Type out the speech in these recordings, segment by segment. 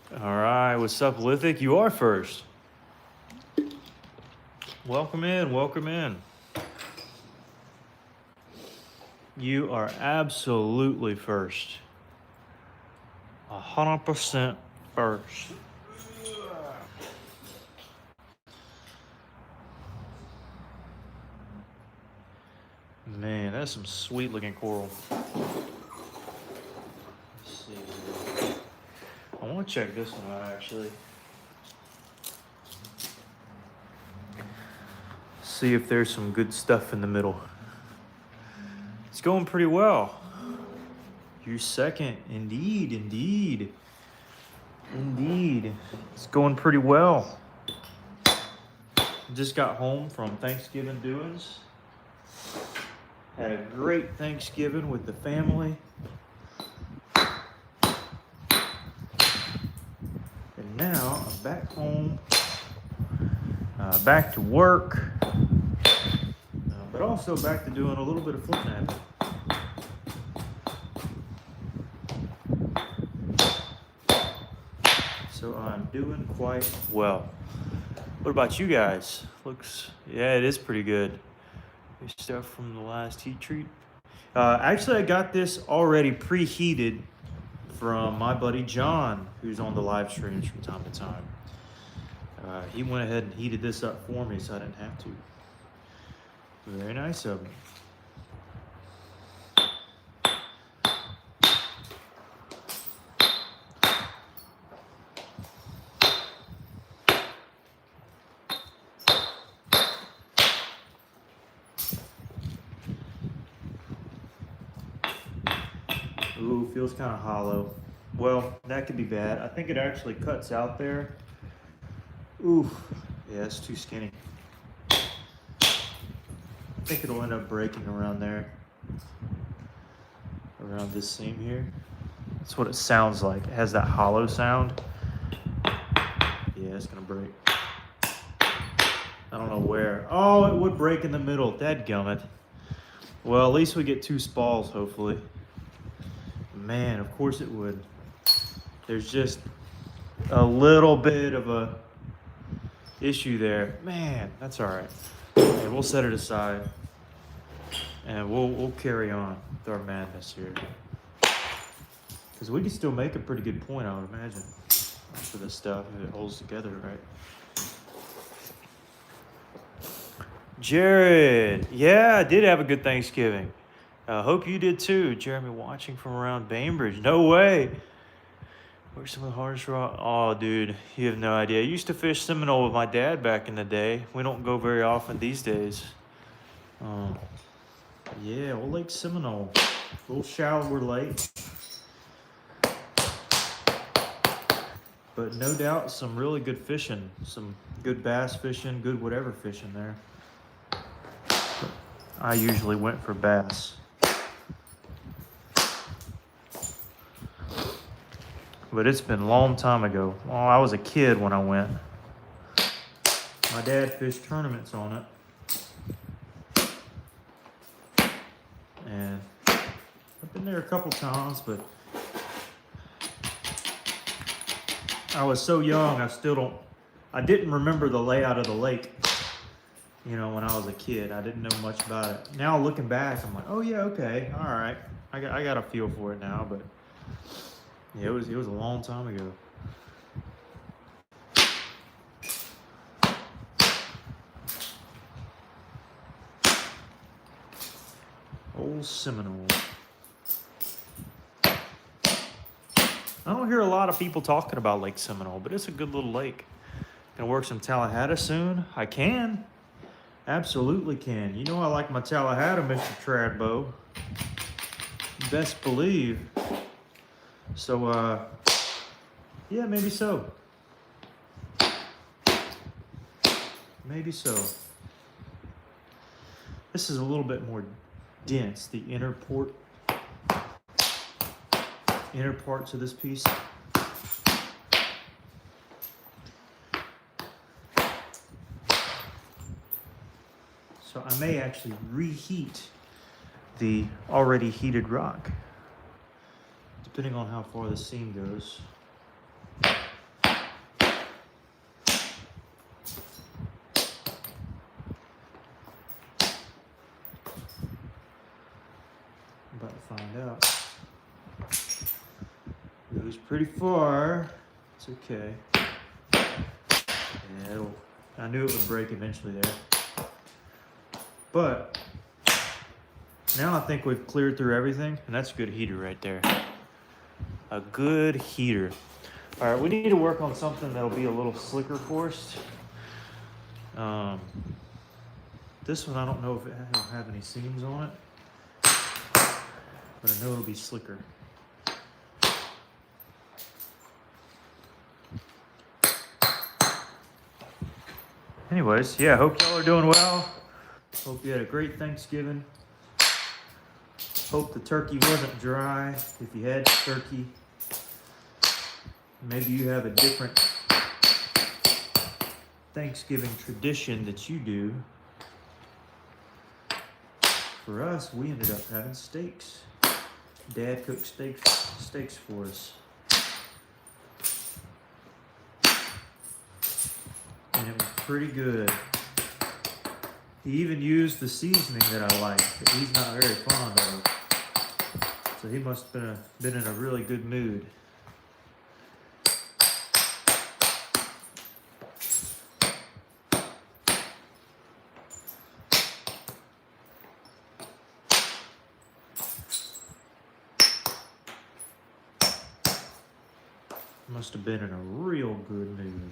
All right, what's up, Lithic? You are first. Welcome in, welcome in. You are absolutely first. 100% first. Man, that's some sweet looking coral. Let's see. I want to check this one out actually. See if there's some good stuff in the middle. It's going pretty well. You're second. Indeed, indeed. Indeed. It's going pretty well. Just got home from Thanksgiving doings. Had a great Thanksgiving with the family. And now I'm back home, back to work, but also back to doing a little bit of foot napping. So I'm doing quite well. What about you guys? Yeah, it is pretty good. New stuff from the last heat treat. Actually, I got this already preheated from my buddy John, who's on the live streams from time to time. He went ahead and heated this up for me so I didn't have to. Very nice of him. Ooh, feels kind of hollow. Well, that could be bad. I think it actually cuts out there. Ooh, yeah, it's too skinny. I think it'll end up breaking around there. Around this seam here. That's what it sounds like. It has that hollow sound. Yeah, it's gonna break. I don't know where. Oh, it would break in the middle. Dadgummit. Well, at least we get 2 spalls, hopefully. Man, of course it would. There's just a little bit of a issue there. Man, that's all right. Okay, we'll set it aside, and we'll carry on with our madness here. Because we can still make a pretty good point, I would imagine, for this stuff if it holds together, right? Jared, yeah, I did have a good Thanksgiving. Hope you did too. Jeremy watching from around Bainbridge. No way. Where's some of the hardest rock? Oh, dude, you have no idea. I used to fish Seminole with my dad back in the day. We don't go very often these days. Yeah, Old Lake Seminole. A little shallower lake. But no doubt some really good fishing. Some good bass fishing, good whatever fishing there. I usually went for bass. But it's been a long time ago. Oh, I was a kid when I went. My dad fished tournaments on it. And I've been there a couple times, but I was so young, I didn't remember the layout of the lake. You know, when I was a kid, I didn't know much about it. Now looking back, I'm like, oh yeah, okay, all right. I got a feel for it now, but yeah, it was a long time ago. Old Seminole. I don't hear a lot of people talking about Lake Seminole, but it's a good little lake. Gonna work some Tallahassee soon? I can. Absolutely can. You know I like my Tallahassee, Mr. Tradbo. Best believe. So, yeah, maybe so. Maybe so. This is a little bit more dense, the inner parts of this piece. So I may actually reheat the already heated rock, depending on how far the seam goes. pretty far. It's okay. Yeah, I knew it would break eventually there. But now I think we've cleared through everything, and that's a good heater right there. A good heater. All right, we need to work on something that'll be a little slicker for us. This one, I don't know if it'll have any seams on it, but I know it'll be slicker. Anyways, yeah, hope y'all are doing well. Hope you had a great Thanksgiving. Hope the turkey wasn't dry. If you had turkey, maybe you have a different Thanksgiving tradition that you do. For us, we ended up having steaks. Dad cooked steaks for us. And it was pretty good. He even used the seasoning that I like, that he's not very fond of. So he must have been in a really good mood. Must have been in a real good mood.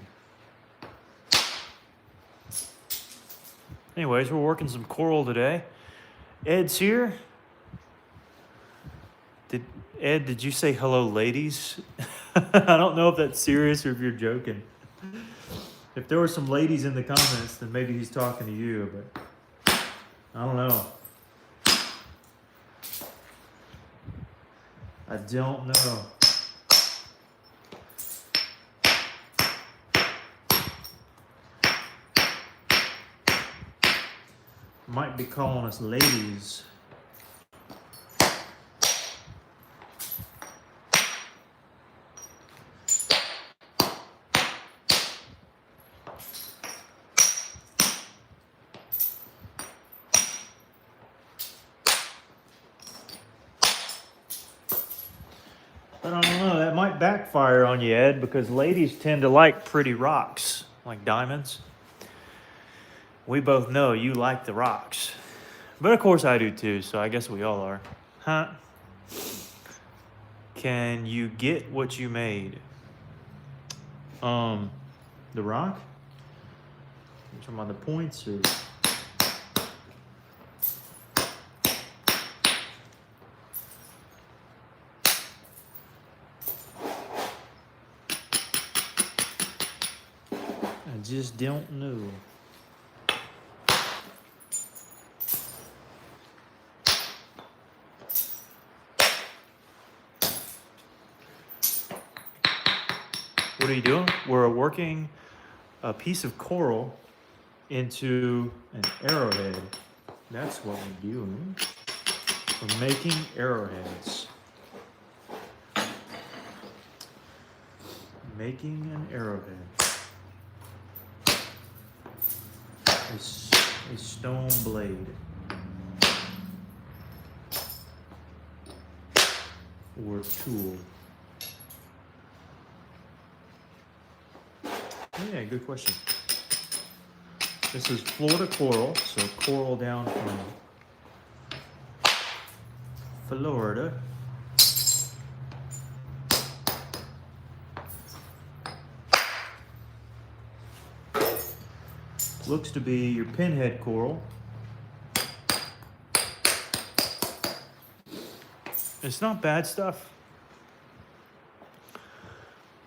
Anyways, we're working some coral today. Ed's here. Ed, did you say hello, ladies? I don't know if that's serious or if you're joking. If there were some ladies in the comments, then maybe he's talking to you, but I don't know. I don't know. Might be calling us ladies. But I don't know, that might backfire on you, Ed, because ladies tend to like pretty rocks, like diamonds. We both know you like the rocks. But of course I do too, so I guess we all are. Huh? Can you get what you made? The rock? You're talking about the points or... I just don't know. What are you doing? We're working a piece of coral into an arrowhead. That's what we're doing. We're making arrowheads. Making an arrowhead. A stone blade. Or tool. Yeah, good question. This is Florida coral, so coral down from Florida. Looks to be your pinhead coral. It's not bad stuff.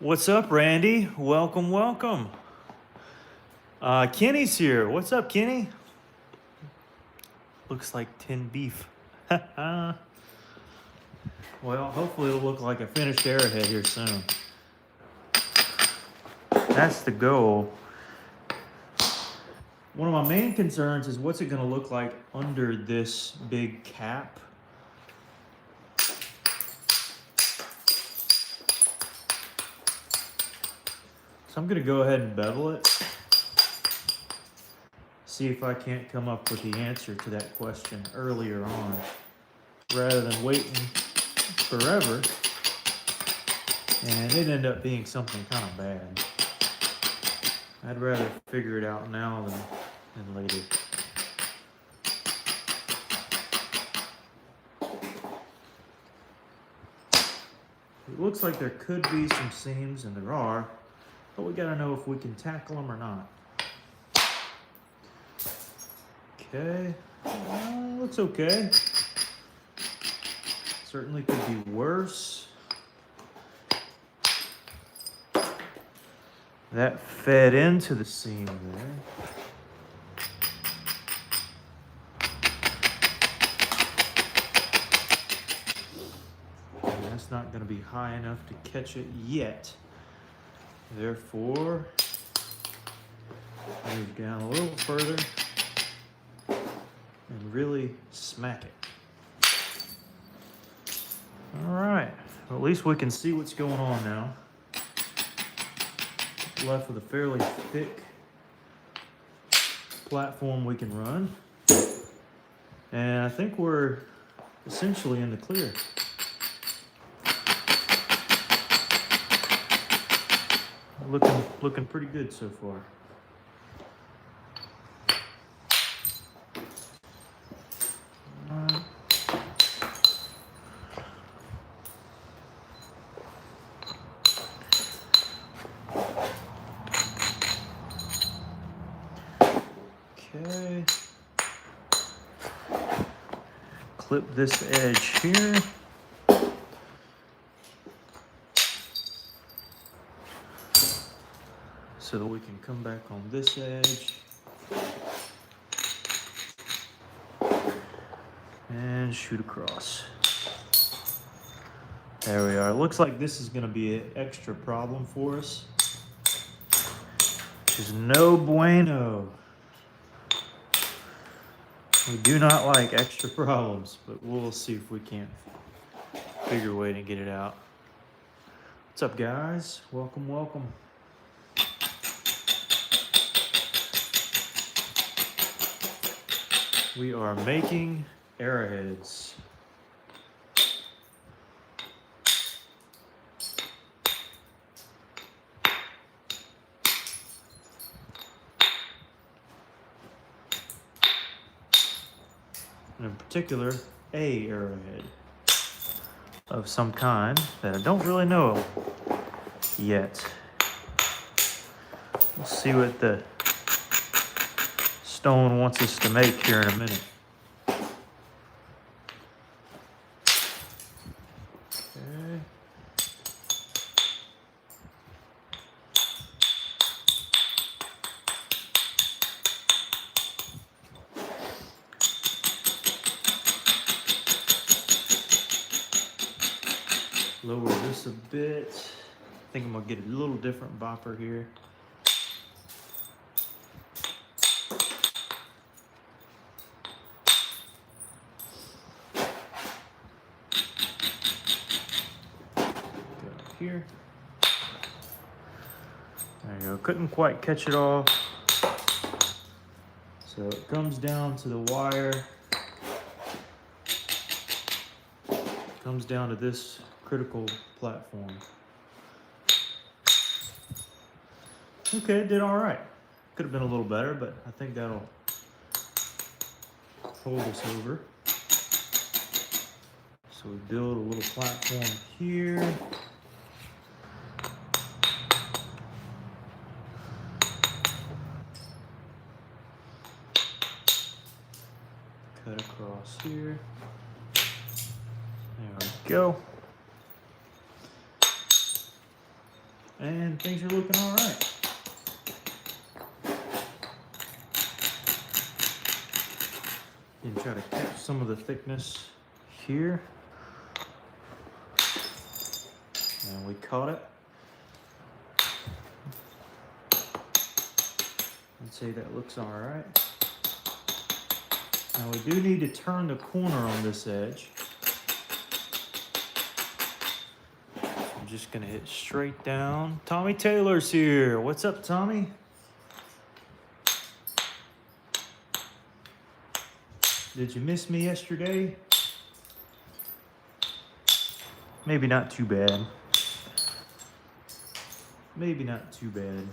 What's up, Randy? Welcome, welcome. Kenny's here. What's up, Kenny? Looks like tin beef. Well, hopefully it'll look like a finished arrowhead here soon. That's the goal. One of my main concerns is what's it going to look like under this big cap. So I'm going to go ahead and bevel it. See if I can't come up with the answer to that question earlier on, rather than waiting forever And it ended up being something kind of bad. I'd rather figure it out now than later. It looks like there could be some seams, and there are, but we gotta know if we can tackle them or not. Okay, looks okay. Certainly could be worse. That fed into the seam there. And that's not going to be high enough to catch it yet. Therefore, move down a little further and really smack it. All right, well, at least we can see what's going on now. Left with a fairly thick platform we can run. And I think we're essentially in the clear. Looking pretty good so far. Okay. Clip this edge here. So that we can come back on this edge. And shoot across. There we are. Looks like this is going to be an extra problem for us. Which is no bueno. We do not like extra problems, but we'll see if we can't figure a way to get it out. What's up, guys? Welcome, welcome. We are making arrowheads. And in particular, a arrowhead of some kind that I don't really know yet. We'll see what the stone wants us to make here in a minute. Okay. Lower this a bit. I think I'm gonna get a little different bopper here. Here. There you go. Couldn't quite catch it all. So it comes down to the wire. Comes down to this critical platform. Okay, it did all right. Could have been a little better, but I think that'll hold us over. So we build a little platform here. Cut across here. There we go. And things are looking all right. And try to catch some of the thickness here. And we caught it. I'd say that looks all right. Now we do need to turn the corner on this edge. I'm just gonna hit straight down. Tommy Taylor's here. What's up, Tommy? Did you miss me yesterday? Maybe not too bad. maybe not too bad.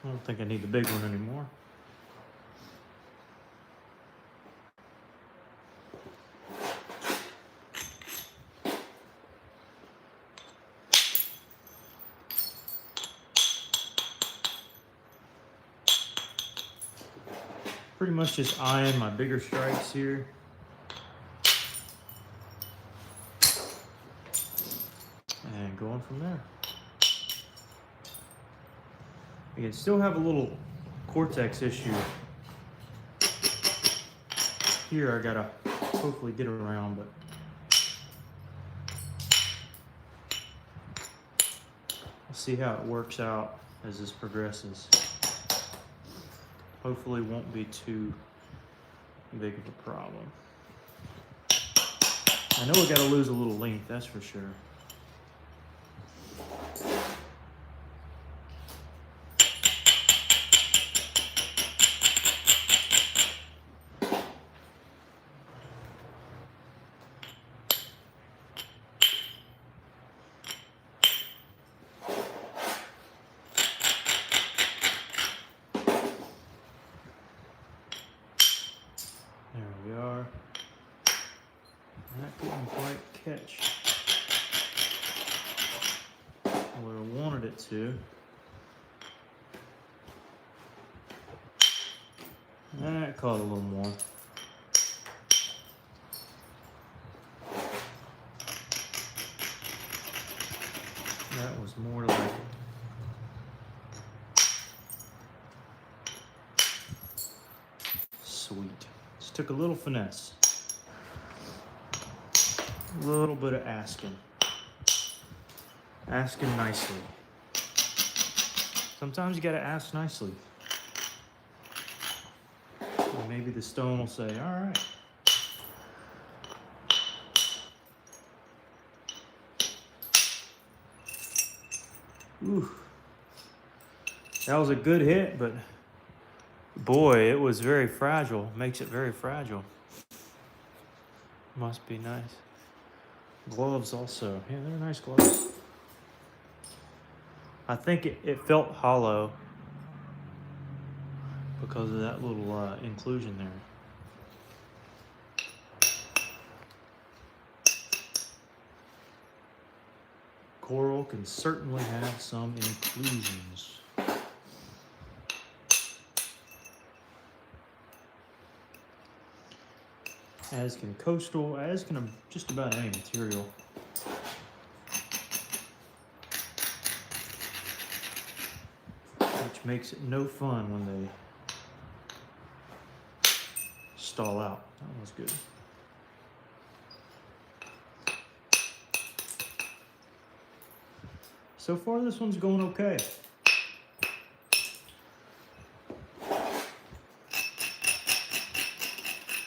I don't think I need the big one anymore. Pretty much just eyeing my bigger strikes here. And going from there. I can still have a little cortex issue. Here I gotta hopefully get around, but we'll see how it works out as this progresses. Hopefully won't be too big of a problem. I know I gotta lose a little length, that's for sure. There we are. That didn't quite catch where I wanted it to. That caught a little more. That was more like it. Sweet. Just took a little finesse. A little bit of asking. Asking nicely. Sometimes you gotta ask nicely. And maybe the stone will say, all right. Ooh. That was a good hit, but boy, it was very fragile. Makes it very fragile. Must be nice. Gloves also. Yeah, they're nice gloves. I think it felt hollow because of that little inclusion there. Coral can certainly have some inclusions. As can coastal, as can just about any material. Which makes it no fun when they stall out. That was good. So far, this one's going okay.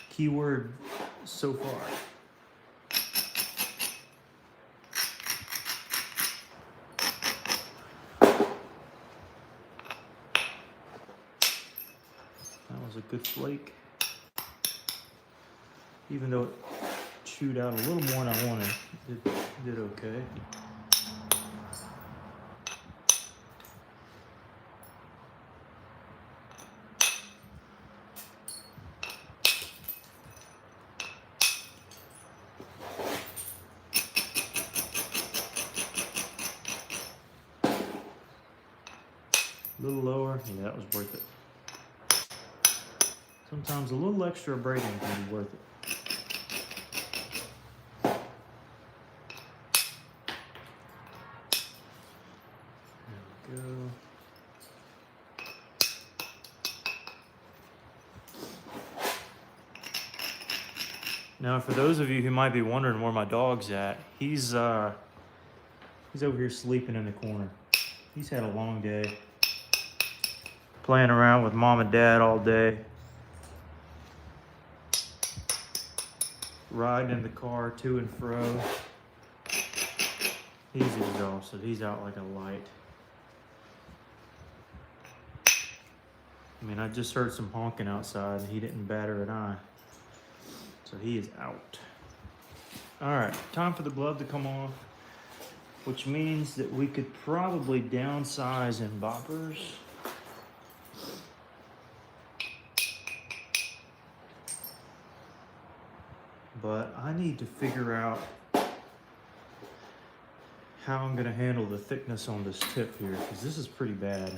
Keyword, so far. That was a good flake. Even though it chewed out a little more than I wanted, it did okay. A little lower, yeah, that was worth it. Sometimes a little extra braiding can be worth it. There we go. Now, for those of you who might be wondering where my dog's at, he's over here sleeping in the corner. He's had a long day. Playing around with mom and dad all day. Riding in the car to and fro. He's exhausted. He's out like a light. I mean, I just heard some honking outside and he didn't batter an eye. So he is out. All right, time for the glove to come off, which means that we could probably downsize in boppers. But I need to figure out how I'm gonna handle the thickness on this tip here, because this is pretty bad.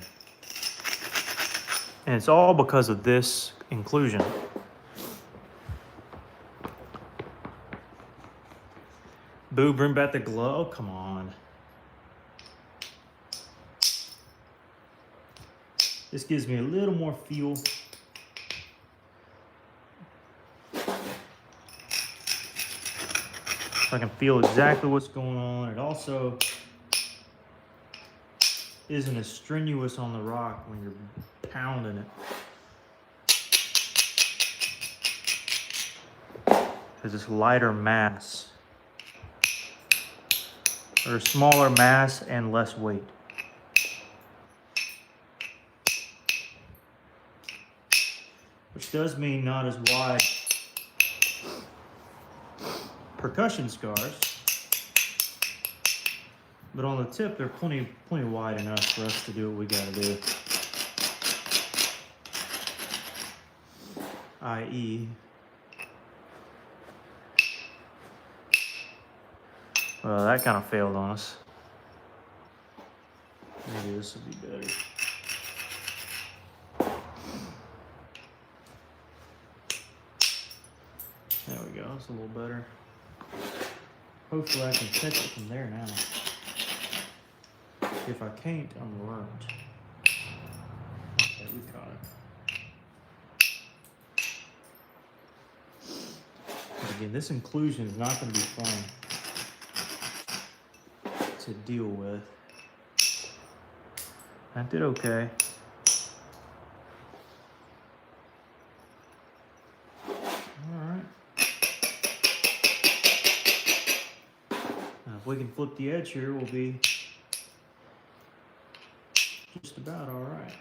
And it's all because of this inclusion. Boo, bring back the glove. Oh, come on. This gives me a little more feel. I can feel exactly what's going on. It also isn't as strenuous on the rock when you're pounding it. Because it's lighter mass. Or smaller mass and less weight. Which does mean not as wide percussion scars, but on the tip they're plenty wide enough for us to do what we gotta do. I.e., well, that kind of failed on us. Maybe this will be better. There we go, it's a little better. Hopefully I can catch it from there now. If I can't, I'm ruined. Okay, we caught it. But again, this inclusion is not going to be fun to deal with. I did okay. If we can flip the edge here, we'll be just about all right.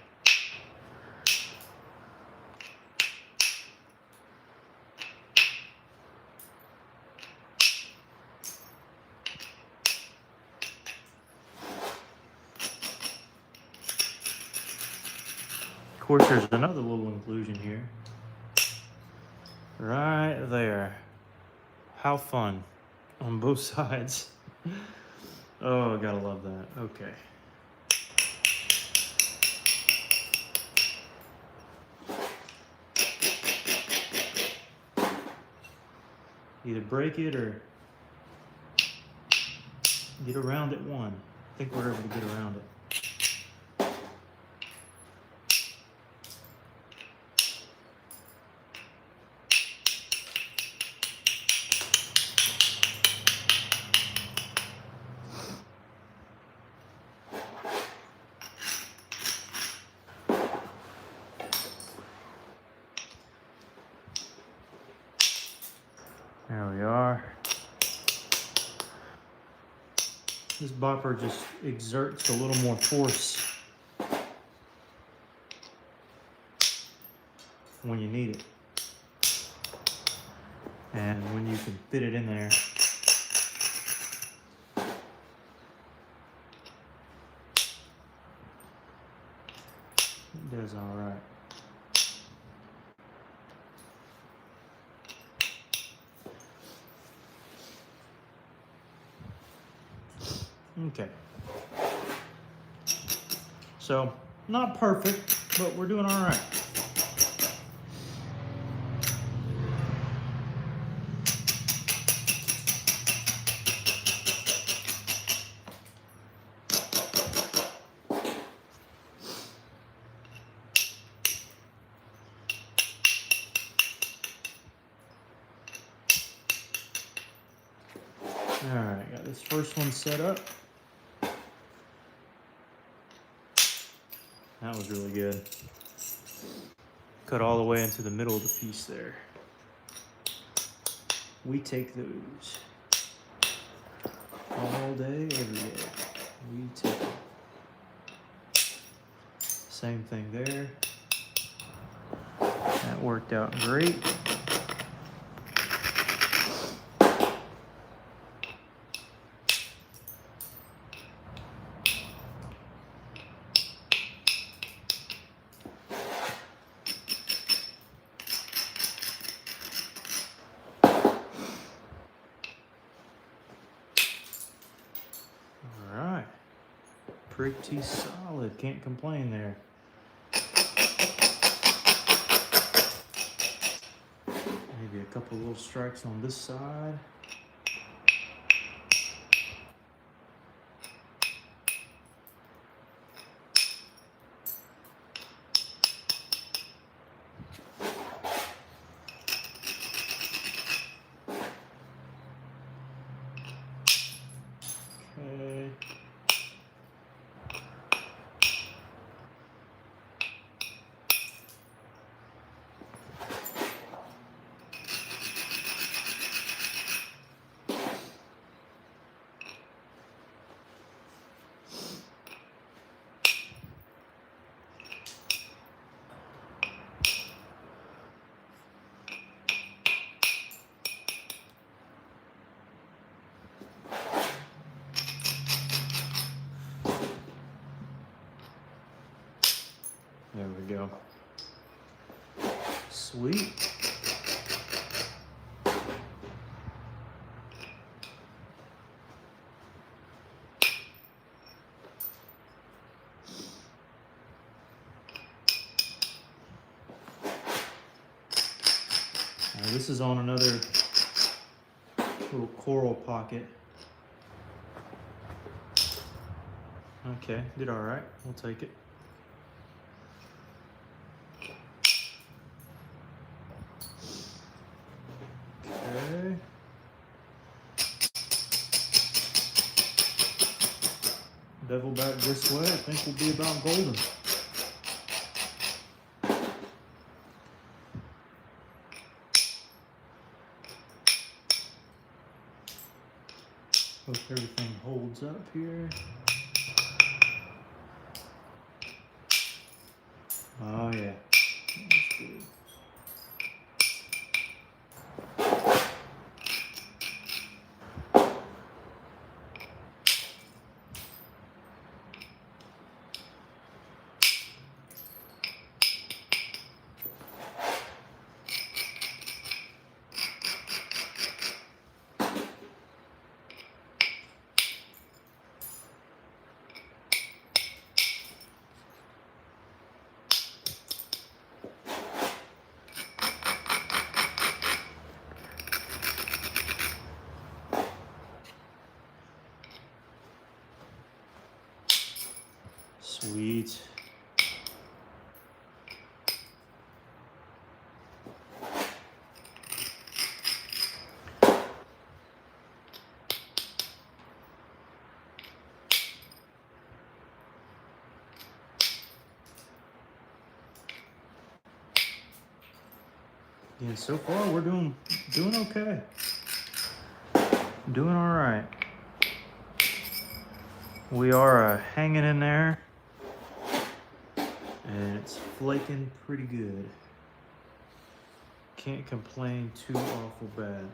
Of course, there's another little inclusion here. Right there. How fun on both sides. Oh, I gotta love that. Okay. Either break it or get around it one. I think we're able to get around it. There we are. This bopper just exerts a little more force when you need it. And when you can fit it in there. It does all right. Okay. So, not perfect, but we're doing all right. All right, got this first one set up. That was really good. Cut all the way into the middle of the piece there. We take those all all day, every day. We take it. Same thing there. That worked out great. All right, pretty solid. Can't complain there. Maybe a couple little strikes on this side. Okay. There we go. Sweet. Now this is on another little coral pocket. Okay, did all right. We'll take it. Okay. Bevel back this way. I think we'll be about golden. Hope everything holds up here. Oh yeah, that's good. Sweet. Yeah, so far we're doing okay. Doing all right. We are hanging in there, and it's flaking pretty good. Can't complain too awful bad.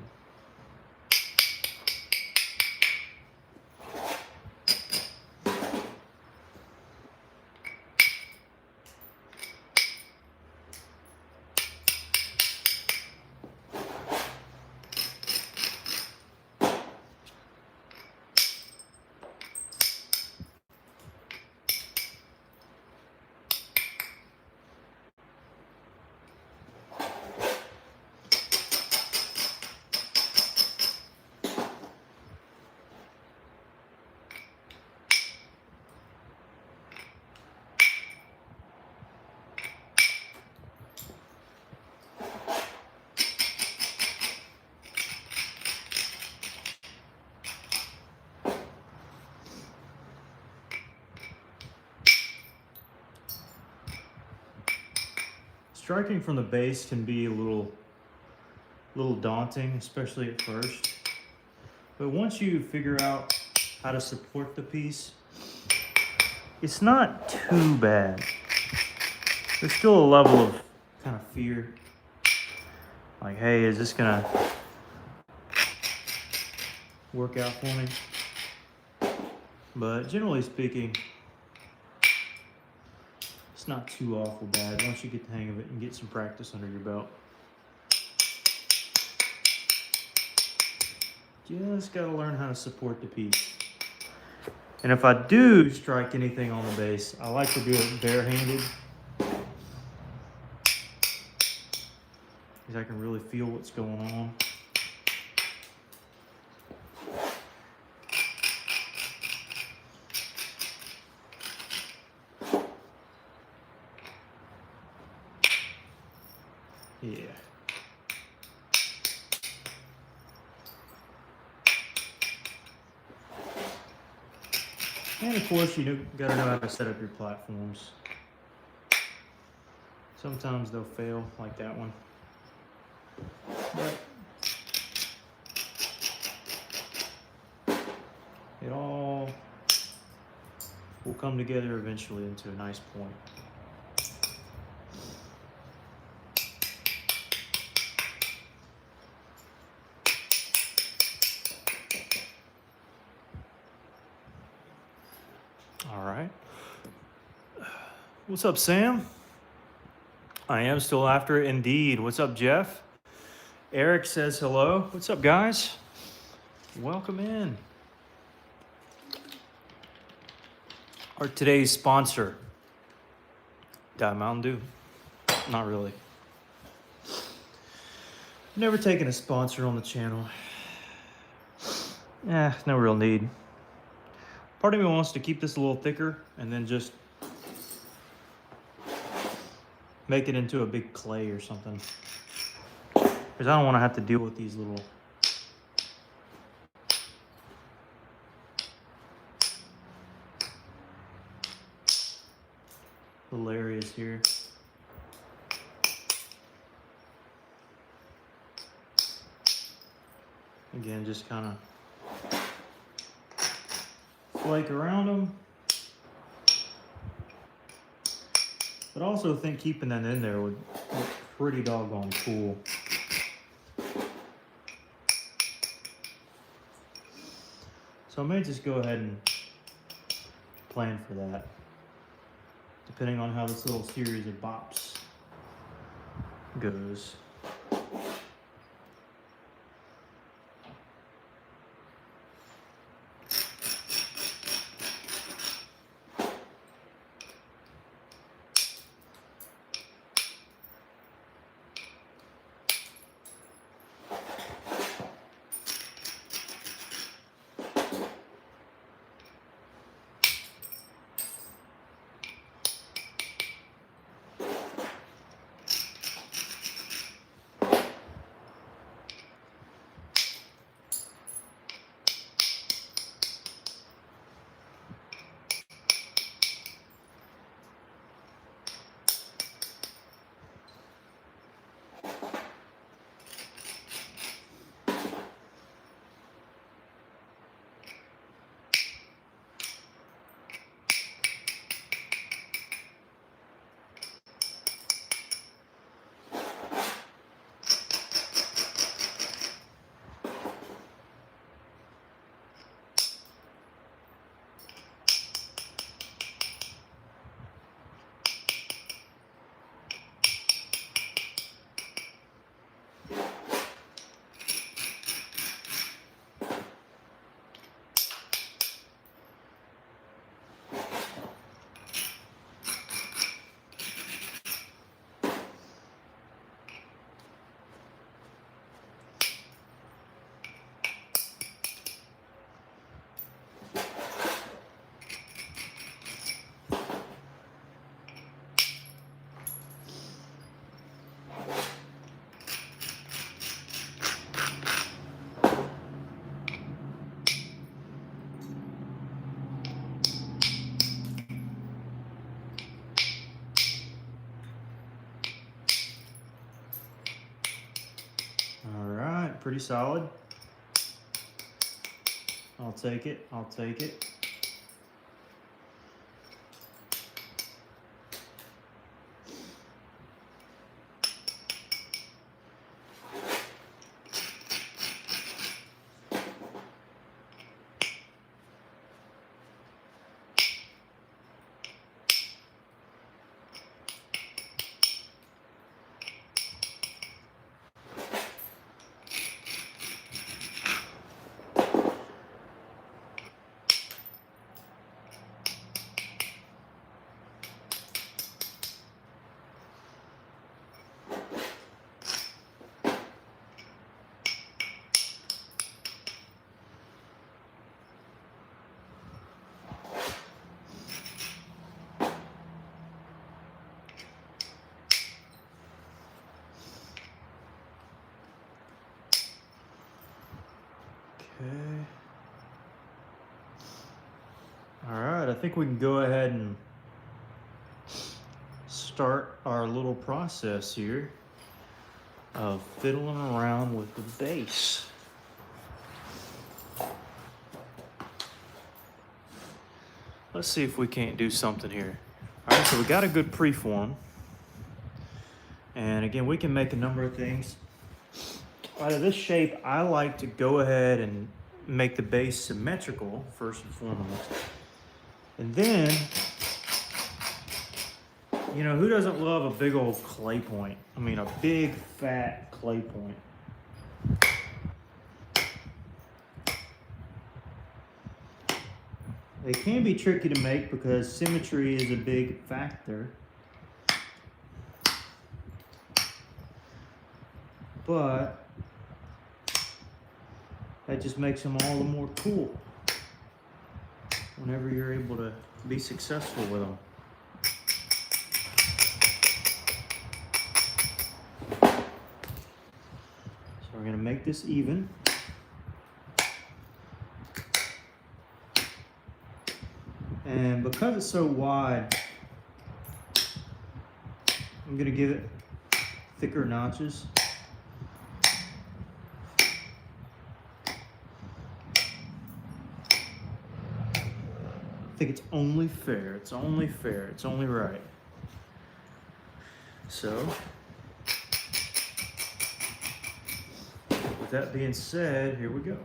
Striking from the base can be a little daunting, especially at first. But once you figure out how to support the piece, it's not too bad. There's still a level of kind of fear. Like, hey, is this gonna work out for me? But generally speaking, it's not too awful bad once you get the hang of it and get some practice under your belt. Just gotta learn how to support the piece. And if I do strike anything on the base, I like to do it barehanded, because I can really feel what's going on. Yeah. And of course, you gotta know how to set up your platforms. Sometimes they'll fail, like that one. But it all will come together eventually into a nice point. All right. What's up, Sam? I am still after it indeed. What's up, Jeff? Eric says hello. What's up, guys? Welcome in. Our today's sponsor, Diet Mountain Dew. Not really. Never taken a sponsor on the channel. No real need. Part of me wants to keep this a little thicker and then just make it into a big clay or something. Because I don't want to have to deal with these little areas here. Again, just kind of flake around them. But I also think keeping that in there would look pretty doggone cool. So I may just go ahead and plan for that, depending on how this little series of bops goes. Pretty solid. I'll take it. I'll take it. Okay. All right, I think we can go ahead and start our little process here of fiddling around with the base. Let's see if we can't do something here. All right, so we got a good preform. And again, we can make a number of things. Out of this shape, I like to go ahead and make the base symmetrical first and foremost. And then, you know, who doesn't love a big old clay point? I mean, a big, fat clay point. They can be tricky to make because symmetry is a big factor. But that just makes them all the more cool whenever you're able to be successful with them. So we're going to make this even. And because it's so wide, I'm going to give it thicker notches. I think it's only fair. It's only fair. It's only right. So, with that being said, here we go.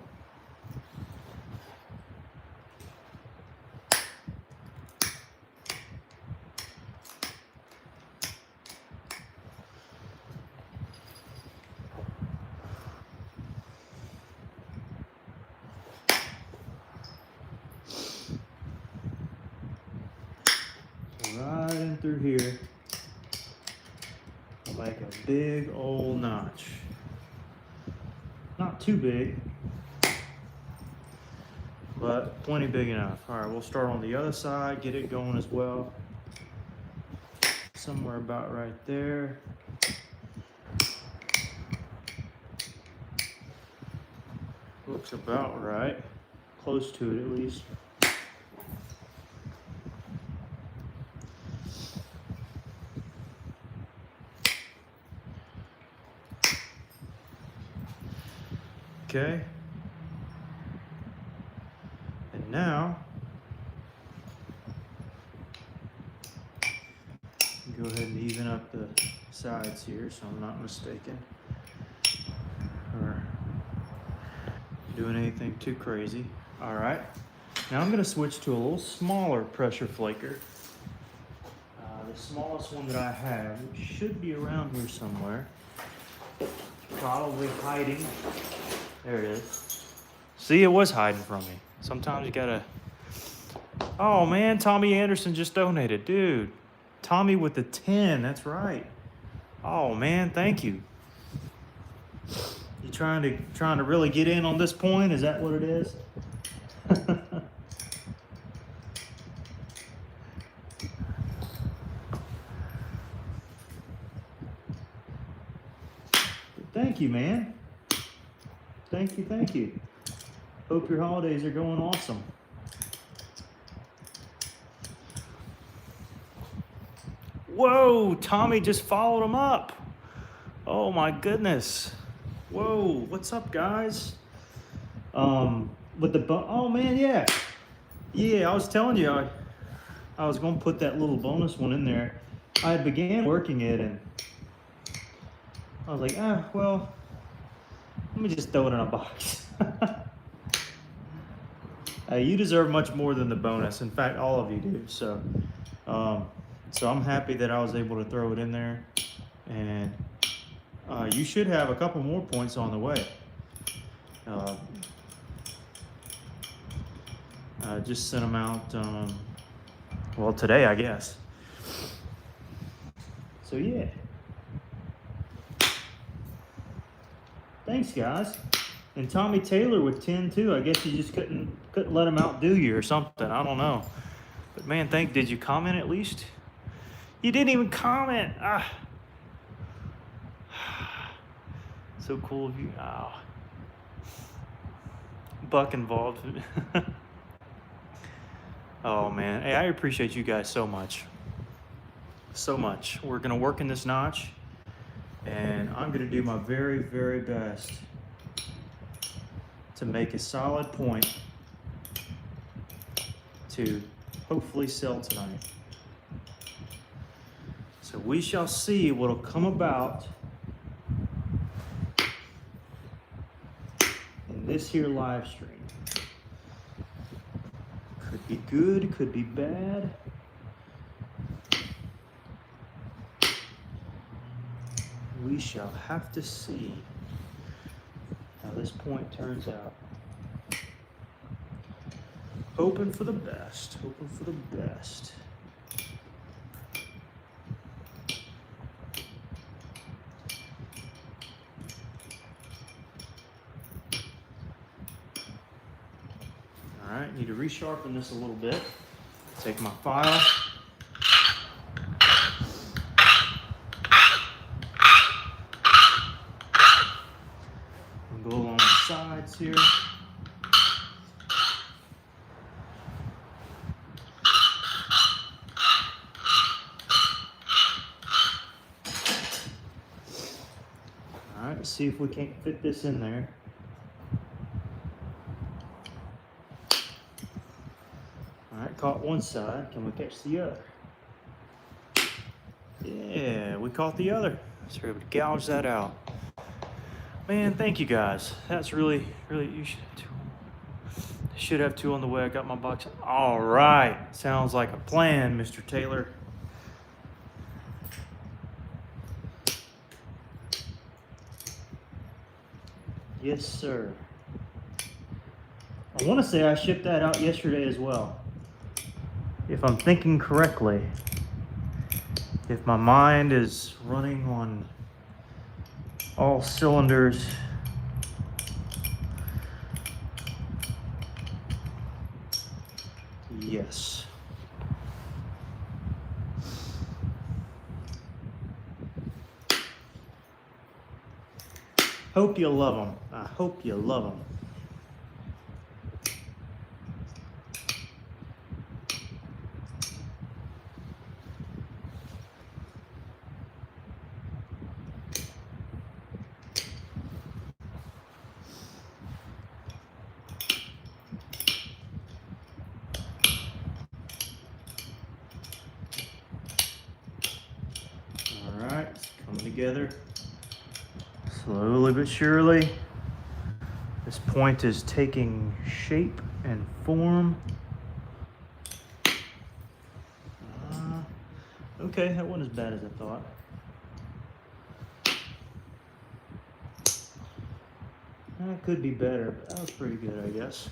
Right in through here, like a big old notch. Not too big, but plenty big enough. All right, we'll start on the other side, get it going as well. Somewhere about right there. Looks about right, close to it at least. Okay, and now go ahead and even up the sides here so I'm not mistaken or doing anything too crazy. All right, now I'm going to switch to a little smaller pressure flaker. The smallest one that I have, which should be around here somewhere, probably hiding. There it is. See, it was hiding from me. Sometimes you gotta... Oh man, Tommy Anderson just donated. Dude, Tommy with the 10, that's right. Oh man, thank you. You trying to really get in on this point? Is that what it is? Thank you, man. Thank you, thank you. Hope your holidays are going awesome. Whoa, Tommy just followed him up. Oh my goodness. Whoa, what's up, guys? But oh man, yeah. Yeah, I was telling you, I was going to put that little bonus one in there. I began working it and I was like, well, let me just throw it in a box. You deserve much more than the bonus. In fact, all of you do. So I'm happy that I was able to throw it in there. And you should have a couple more points on the way. Just sent them out, well, today, I guess. So, yeah. Thanks, guys. And Tommy Taylor with 10 too. I guess you just couldn't let him outdo you or something. I don't know. But man, did you comment at least? You didn't even comment. So cool of you. Oh. Buck involved. Oh man. Hey, I appreciate you guys so much. So much. We're gonna work in this notch, and I'm gonna do my very, very best to make a solid point to hopefully sell tonight. So we shall see what'll come about in this here live stream. Could be good, could be bad. We shall have to see how this point turns out. Hoping for the best, hoping for the best. All right, need to resharpen this a little bit. Take my file. Go along the sides here. All right, let's see if we can't fit this in there. All right, caught one side. Can we catch the other? Yeah, we caught the other. So we're able to gouge that out. Man, thank you guys. That's really, you should have two on the way. I got my box. All right. Sounds like a plan, Mr. Taylor. Yes, sir. I want to say I shipped that out yesterday as well. If I'm thinking correctly. If my mind is running on all cylinders. Yes. Hope you love them. I hope you love them. Together slowly but surely. This point is taking shape and form. Okay, that wasn't as bad as I thought. That could be better, but that was pretty good, I guess.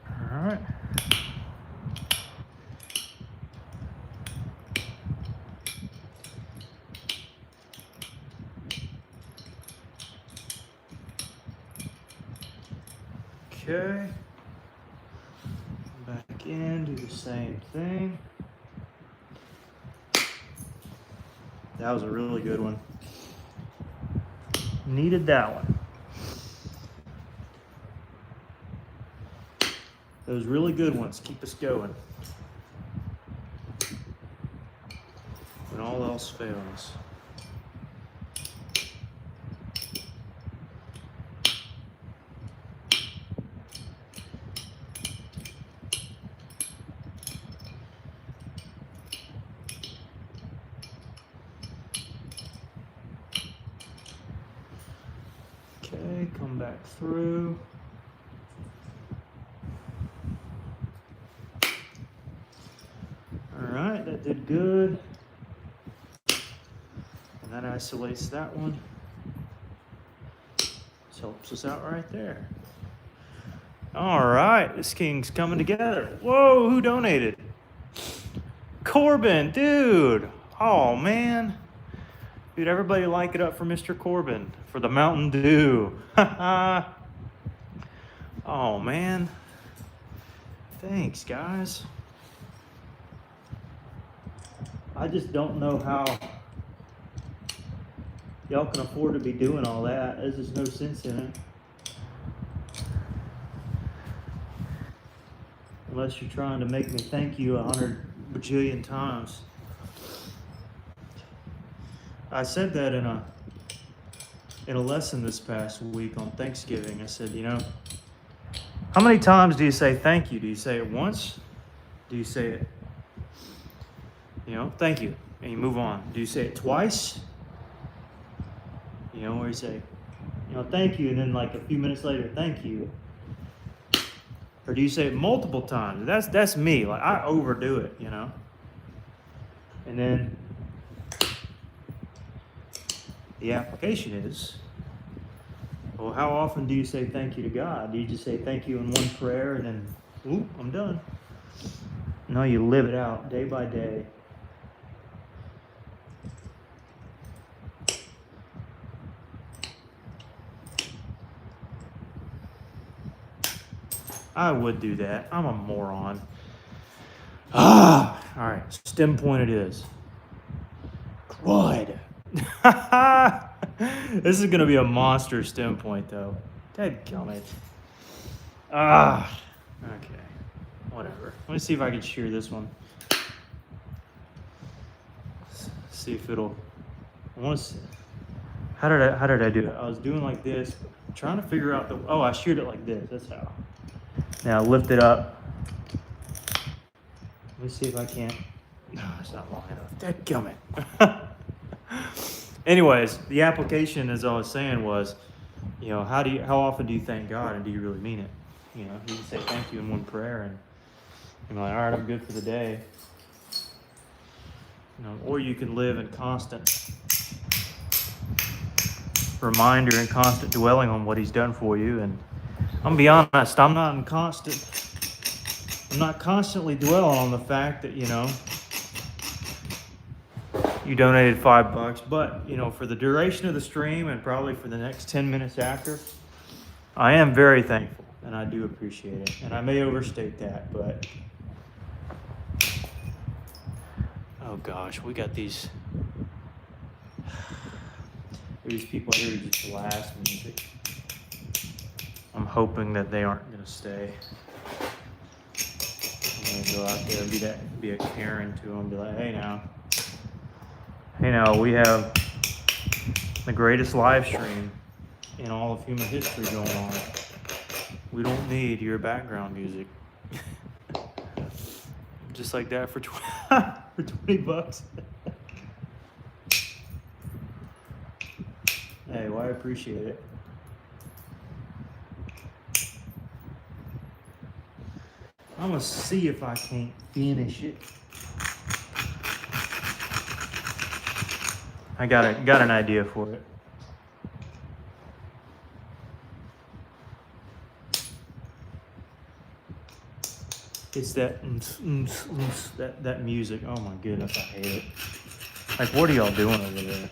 All right. Okay, back in, do the same thing. That was a really good one. Needed that one. Those really good ones keep us going when all else fails. come back through. All right, that did good. And that isolates that one. This helps us out right there. All right, this king's coming together. Whoa, who donated? Corbin, dude. Oh, man. Dude, everybody like it up for Mr. Corbin for the Mountain Dew. Oh, man. Thanks, guys. I just don't know how y'all can afford to be doing all that. There's just no sense in it. Unless you're trying to make me thank you 100 bajillion times. I said that in a lesson this past week on Thanksgiving. I said, you know, how many times do you say thank you? Do you say it once? Do you say it, you know, thank you, and you move on? Do you say it twice? You know, where you say, you know, thank you, and then like a few minutes later, thank you. Or do you say it multiple times? That's me. Like, I overdo it, you know. And then the application is, well, how often do you say thank you to God? Do you just say thank you in one prayer and then, ooh, I'm done? No, you live it out day by day. I would do that. I'm a moron. All right, stem point it is. Crud. This is gonna be a monster stem point, though. Dadgummit. Okay. Whatever. Let me see if I can shear this one. See if it'll. I want to see. How did I do it? I was doing like this, trying to figure out the. Oh, I sheared it like this. That's how. Now lift it up. Let me see if I can't. No, it's not long enough. Dadgummit. Anyways, the application, as I was saying, was, you know, how often do you thank God, and do you really mean it? You know, you can say thank you in one prayer, and you're like, all right, I'm good for the day. You know, or you can live in constant reminder and constant dwelling on what He's done for you. And I'm gonna be honest, I'm not constantly dwelling on the fact that, you know, you donated $5, but, you know, for the duration of the stream and probably for the next 10 minutes after, I am very thankful, and I do appreciate it. And I may overstate that, but oh gosh, we got these people here who just blast music. I'm hoping that they aren't gonna stay. I'm gonna go out there and be a Karen to them, be like, hey now, we have the greatest live stream in all of human history going on. We don't need your background music. Just like that for $20. Hey, well, I appreciate it. I'm gonna see if I can't finish it. I got an idea for it. It's that that music. Oh my goodness, I hate it. Like, what are y'all doing over there?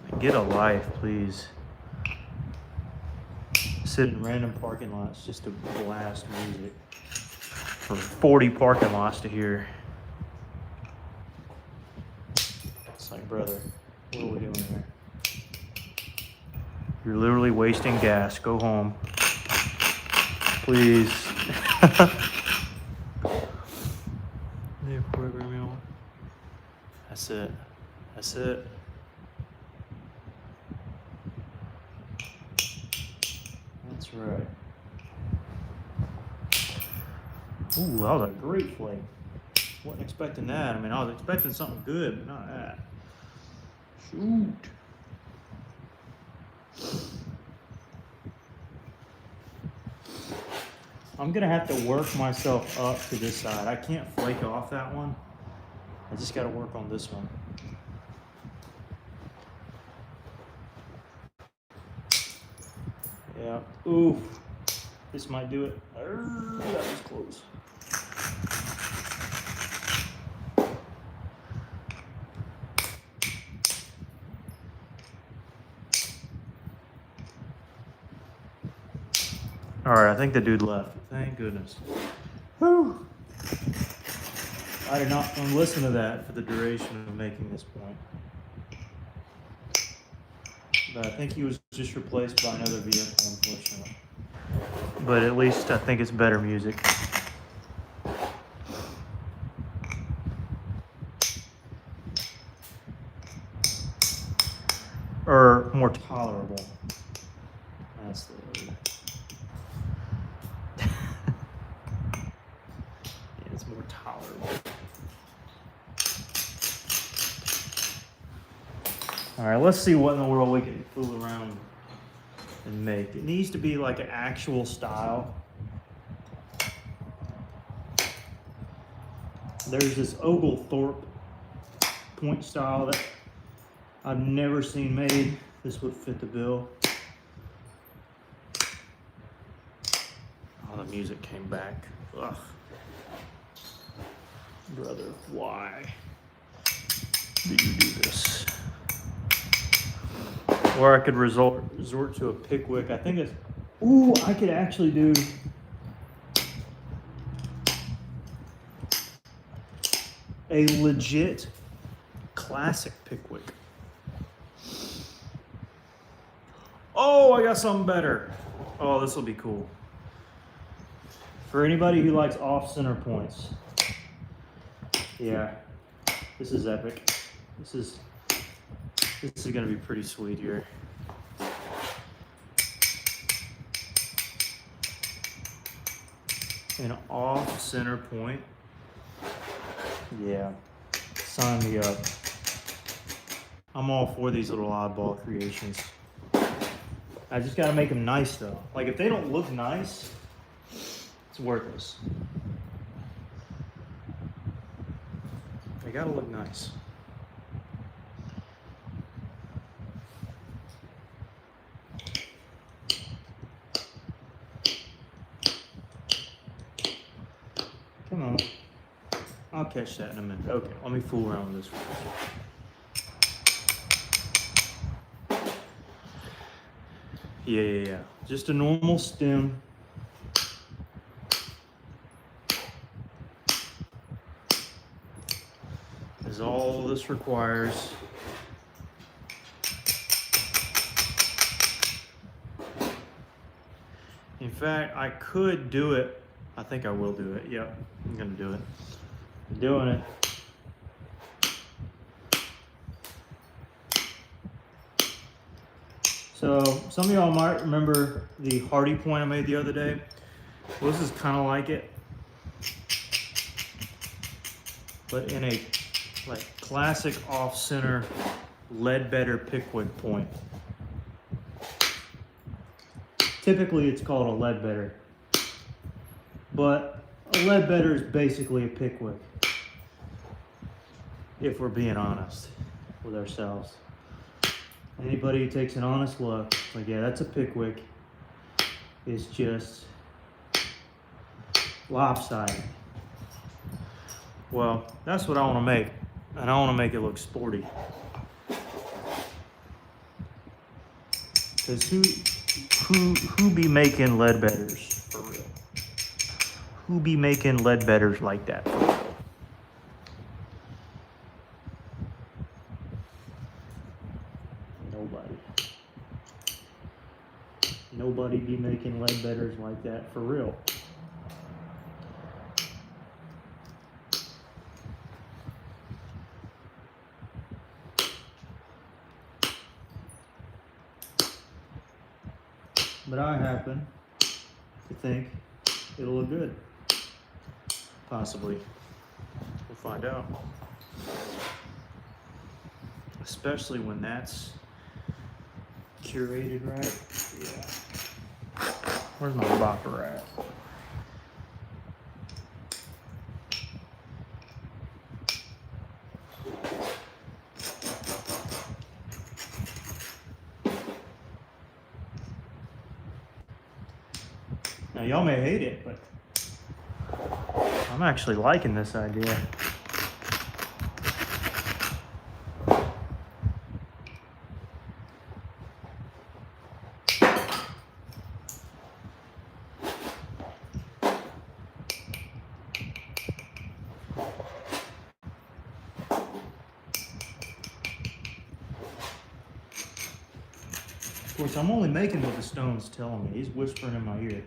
Like, get a life, please. Sit in random parking lots just to blast music for 40 parking lots to hear. It's like, brother, what are we doing here? You're literally wasting gas. Go home, please. That's it. That's it. That's right. Ooh, that was a great flake. Wasn't expecting that. I mean, I was expecting something good, but not that. Shoot. I'm gonna have to work myself up to this side. I can't flake off that one. I just gotta work on this one. Yeah, ooh, this might do it. That was close. All right, I think the dude left. Thank goodness. Whew. I did not want to listen to that for the duration of making this point. But I think he was just replaced by another vehicle, unfortunately. But at least I think it's better music. Or more tolerable. That's the word. Yeah, it's more tolerable. All right, let's see what in the world we can fool around and make. It needs to be like an actual style. There's this Oglethorpe point style that I've never seen made. This would fit the bill. Oh, the music came back. Ugh. Brother, why do you do this? Or I could resort to a Pickwick. I think it's, ooh, I could actually do a legit classic Pickwick. Oh, I got something better. Oh, this will be cool. For anybody who likes off-center points. Yeah, this is epic. This is gonna be pretty sweet here. An off-center point. Yeah, sign me up. I'm all for these little oddball creations. I just gotta make them nice though. Like if they don't look nice, it's worthless. They gotta look nice. Come on. I'll catch that in a minute. Okay, let me fool around with this first. Yeah. Just a normal stem. Is all this requires. In fact, I could do it. I think I will do it. Yep, I'm gonna do it. I'm doing it. So some of y'all might remember the Hardy point I made the other day. Well, this is kind of like it, but in a like classic off-center Ledbetter Pickwick point. Typically it's called a Ledbetter, but a Ledbetter is basically a Pickwick, if we're being honest with ourselves. Anybody who takes an honest look, like, yeah, that's a Pickwick, is just lopsided. Well, that's what I want to make, and I want to make it look sporty. Because who be making Ledbetters for real? Who be making Ledbetters like that for real? Nobody be making Ledbetters like that for real. But I happen to think it'll look good. Possibly. We'll find out. Especially when that's curated right. Yeah. Where's my bopper at? y'all may hate it, but I'm actually liking this idea. Of course, I'm only making what the stone's telling me. He's whispering in my ear.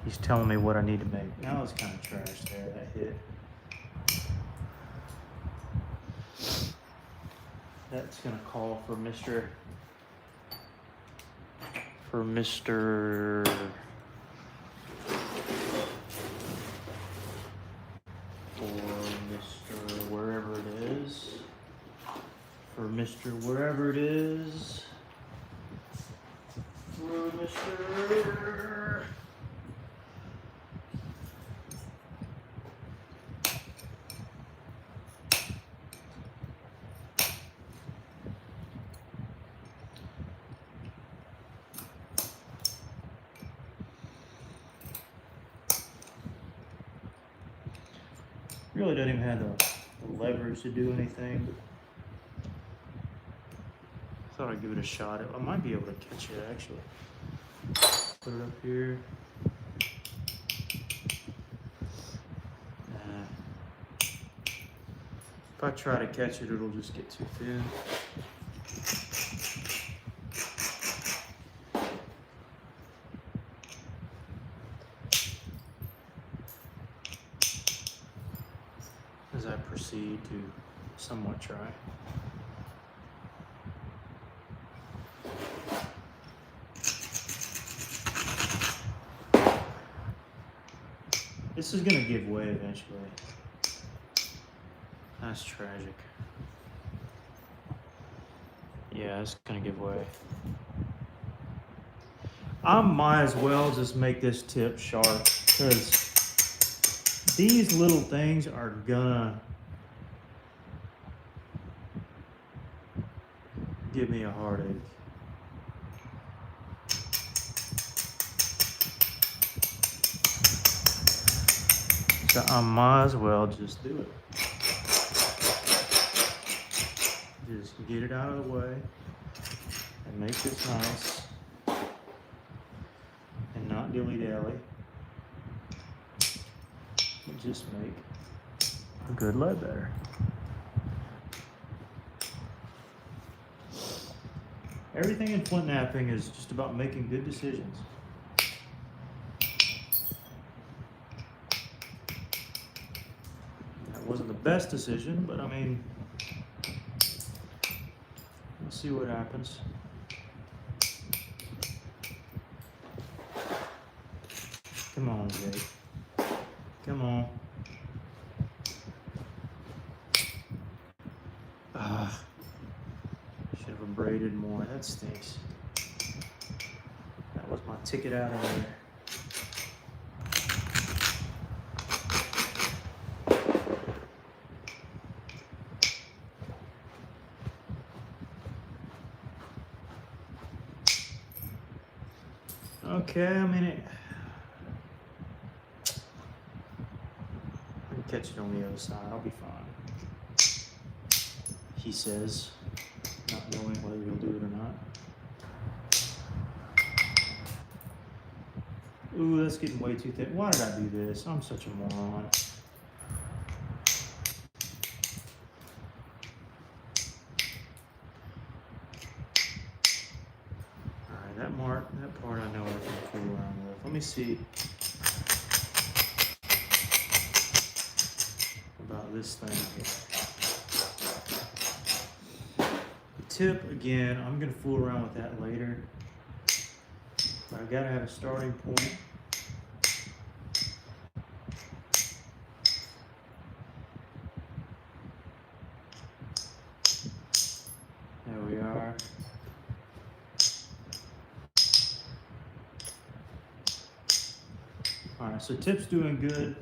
He's telling me what I need to make. Now it's kind of trash there, that hit. That's gonna call for Mr. For Mr. Wherever it is. For Mr. Wherever it is. For Mr. Really doesn't even have the leverage to do anything. Thought I'd give it a shot. I might be able to catch it actually. Put it up here. If I try to catch it, it'll just get too thin. As I proceed to somewhat try. This is gonna give way eventually. That's tragic. Yeah, it's gonna give way. I might as well just make this tip sharp because these little things are gonna give me a heartache. So I might as well just do it. Just get it out of the way and make this nice and not dilly-dally. And just make a good lead better. Everything in flint knapping is just about making good decisions. That wasn't the best decision, but I mean, we'll see what happens. Come on, Jake. Come on. Should have abraded more. That stinks. That was my ticket out of there. Okay, I mean, I can catch it on the other side. I'll be fine. He says, not knowing whether he'll do it or not. Ooh, that's getting way too thin. Why did I do this? I'm such a moron. Alright, that part I know I can fool around with. Let me see about this thing here. Tip again, I'm gonna fool around with that later, but I've got to have a starting point. There we are. All right, so tip's doing good.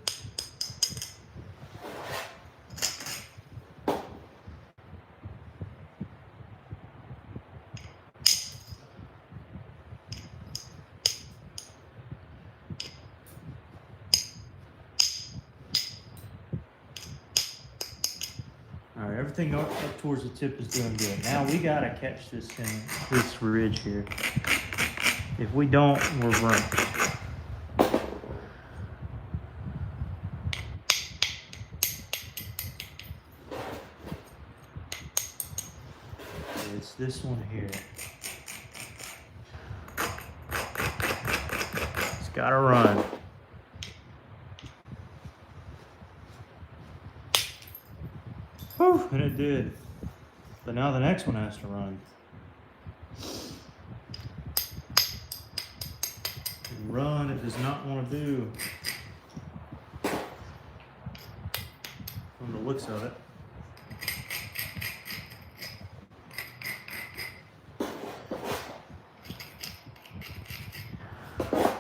All right, everything up towards the tip is doing good. Now we gotta catch this thing, this ridge here. If we don't, we're ruined. It's this one here. It's gotta run. Whew, and it did. But now the next one has to run. And run, it does not want to do. From the looks of it.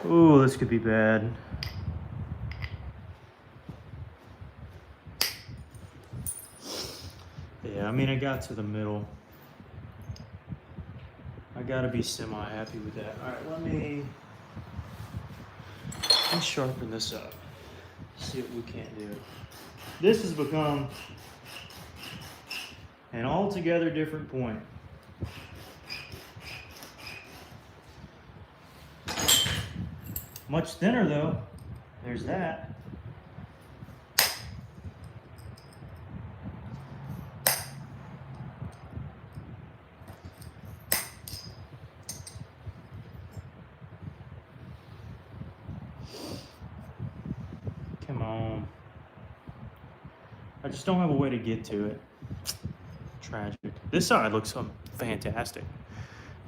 Ooh, this could be bad. Yeah, I mean, I got to the middle. I gotta be semi-happy with that. All right, let me sharpen this up. See what we can't do. This has become an altogether different point. Much thinner though. There's that. Come on. I just don't have a way to get to it. Tragic. This side looks fantastic.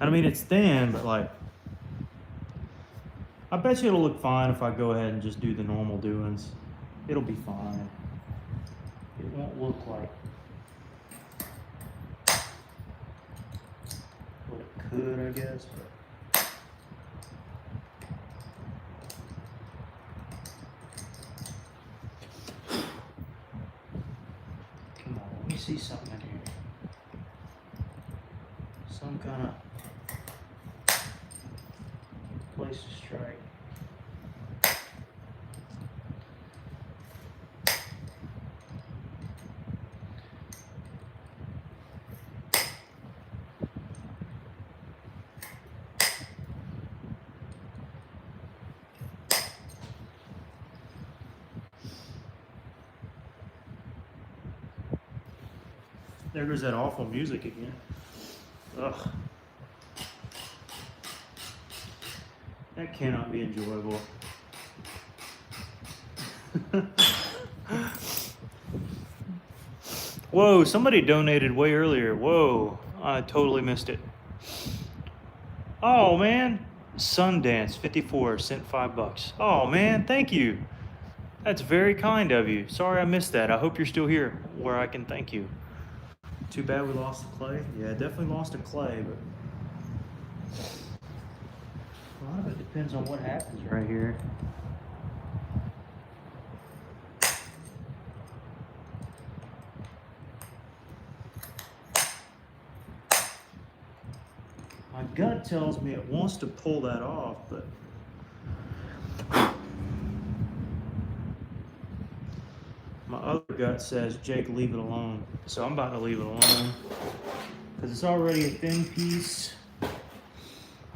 I mean, it's thin, but like, I bet you it'll look fine if I go ahead and just do the normal doings. It'll be fine. It won't look like what it could, I guess. But come on, let me see something in here. Some kind of place to strike. There goes that awful music again. Ugh. That cannot be enjoyable. Whoa, somebody donated way earlier. Whoa, I totally missed it. Oh man, Sundance 54 sent $5. Oh man, thank you. That's very kind of you. Sorry I missed that. I hope you're still here where I can thank you. Too bad we lost the clay. Yeah, definitely lost a clay, but a lot of it depends on what happens right here. My gut tells me it wants to pull that off, but my other gut says, Jake, leave it alone. So I'm about to leave it alone because it's already a thin piece.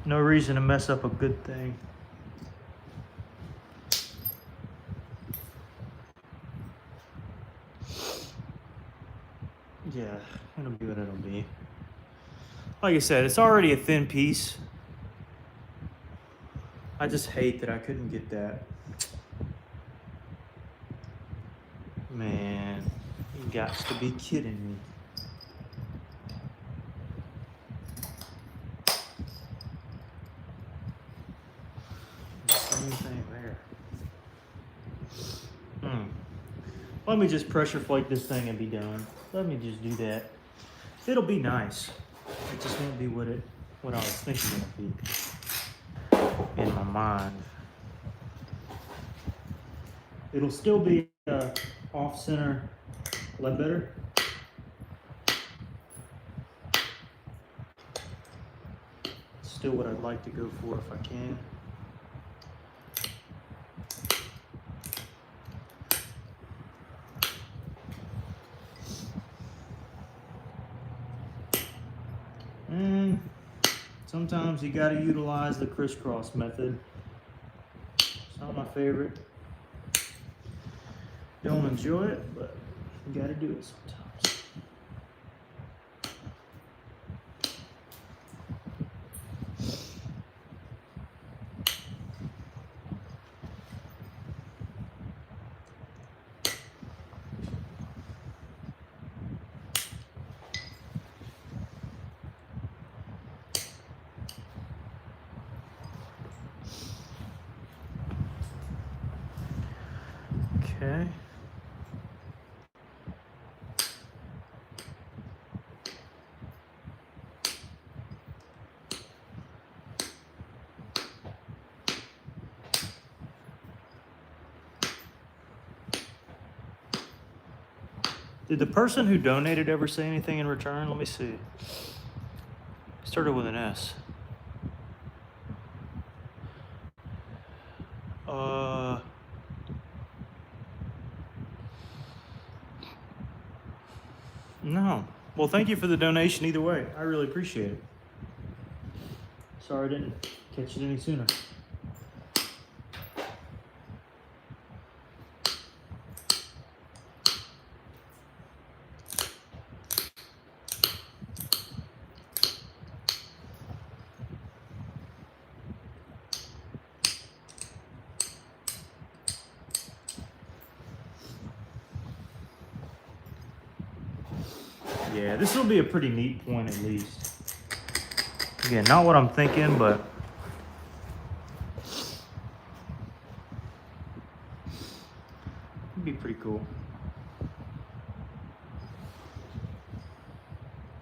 No reason to mess up a good thing. Yeah, it'll be what it'll be. Like I said, it's already a thin piece. I just hate that I couldn't get that. Man, you got to be kidding me. Same thing there. Let me just pressure flake this thing and be done. Let me just do that. It'll be nice. It just won't be what I was thinking it would be in my mind. It'll still be off-center Ledbetter. Still what I'd like to go for if I can. Sometimes you got to utilize the crisscross method. It's not my favorite. Don't enjoy it, but you got to do it sometimes. Okay. Did the person who donated ever say anything in return? Let me see. Started with an S. No. Well, thank you for the donation either way. I really appreciate it. Sorry I didn't catch it any sooner. Yeah, this will be a pretty neat point at least. Again, not what I'm thinking, but it'd be pretty cool.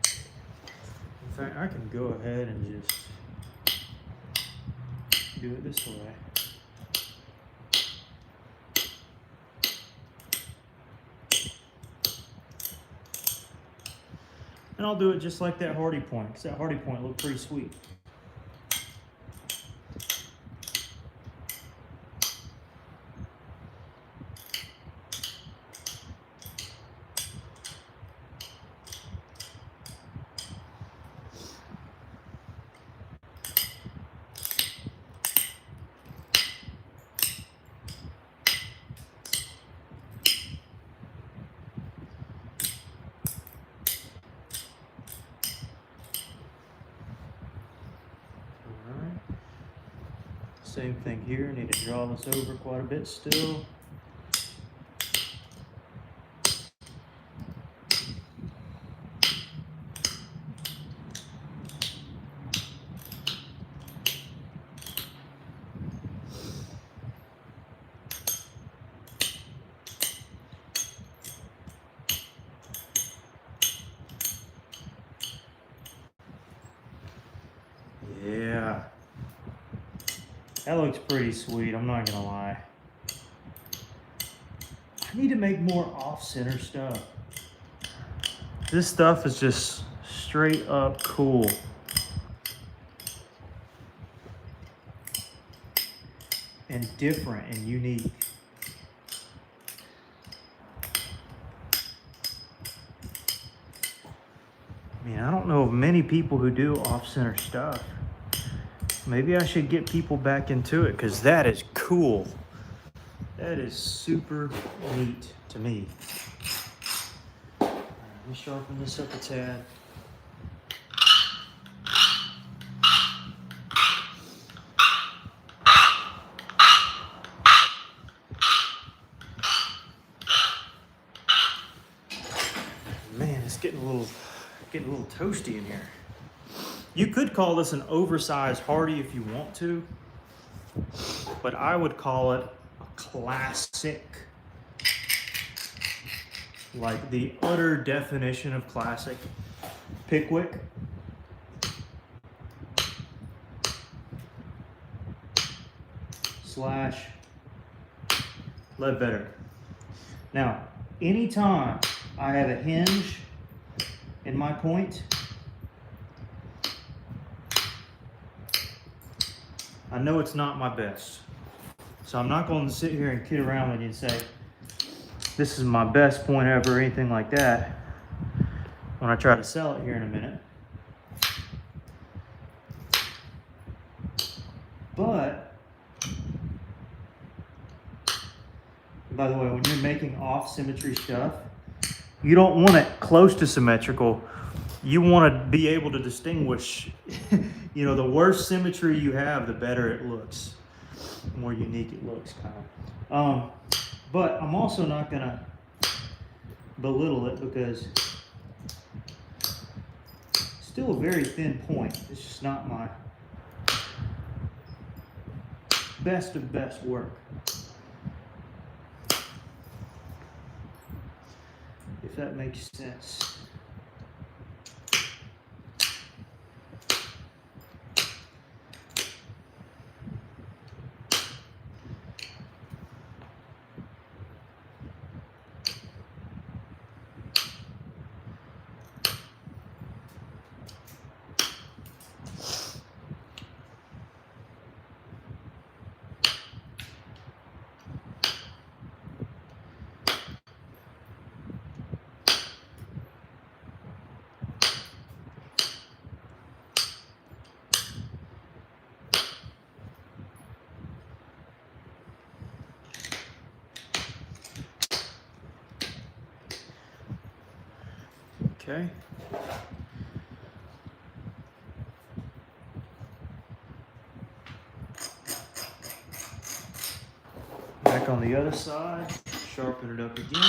In fact, I can go ahead and just do it this way. And I'll do it just like that hardy point, because that hardy point looked pretty sweet. Same thing here, need to draw this over quite a bit still. Yeah. That looks pretty sweet, I'm not gonna lie. I need to make more off-center stuff. This stuff is just straight up cool. And different and unique. I mean, I don't know of many people who do off-center stuff. Maybe I should get people back into it, because that is cool. That is super neat to me. All right, let me sharpen this up a tad. Man, it's getting a little toasty in here. You could call this an oversized hardy if you want to, but I would call it a classic. Like the utter definition of classic. Pickwick. Slash Ledbetter. Now, anytime I have a hinge in my point, I know it's not my best. So I'm not going to sit here and kid around with you and say, this is my best point ever or anything like that when I try to sell it here in a minute. But, by the way, when you're making off-symmetry stuff, you don't want it close to symmetrical. You want to be able to distinguish, you know, the worse symmetry you have, the better it looks. The more unique it looks, kind of. But I'm also not going to belittle it because it's still a very thin point. It's just not my best of best work. If that makes sense. Okay. Back on the other side, sharpen it up again.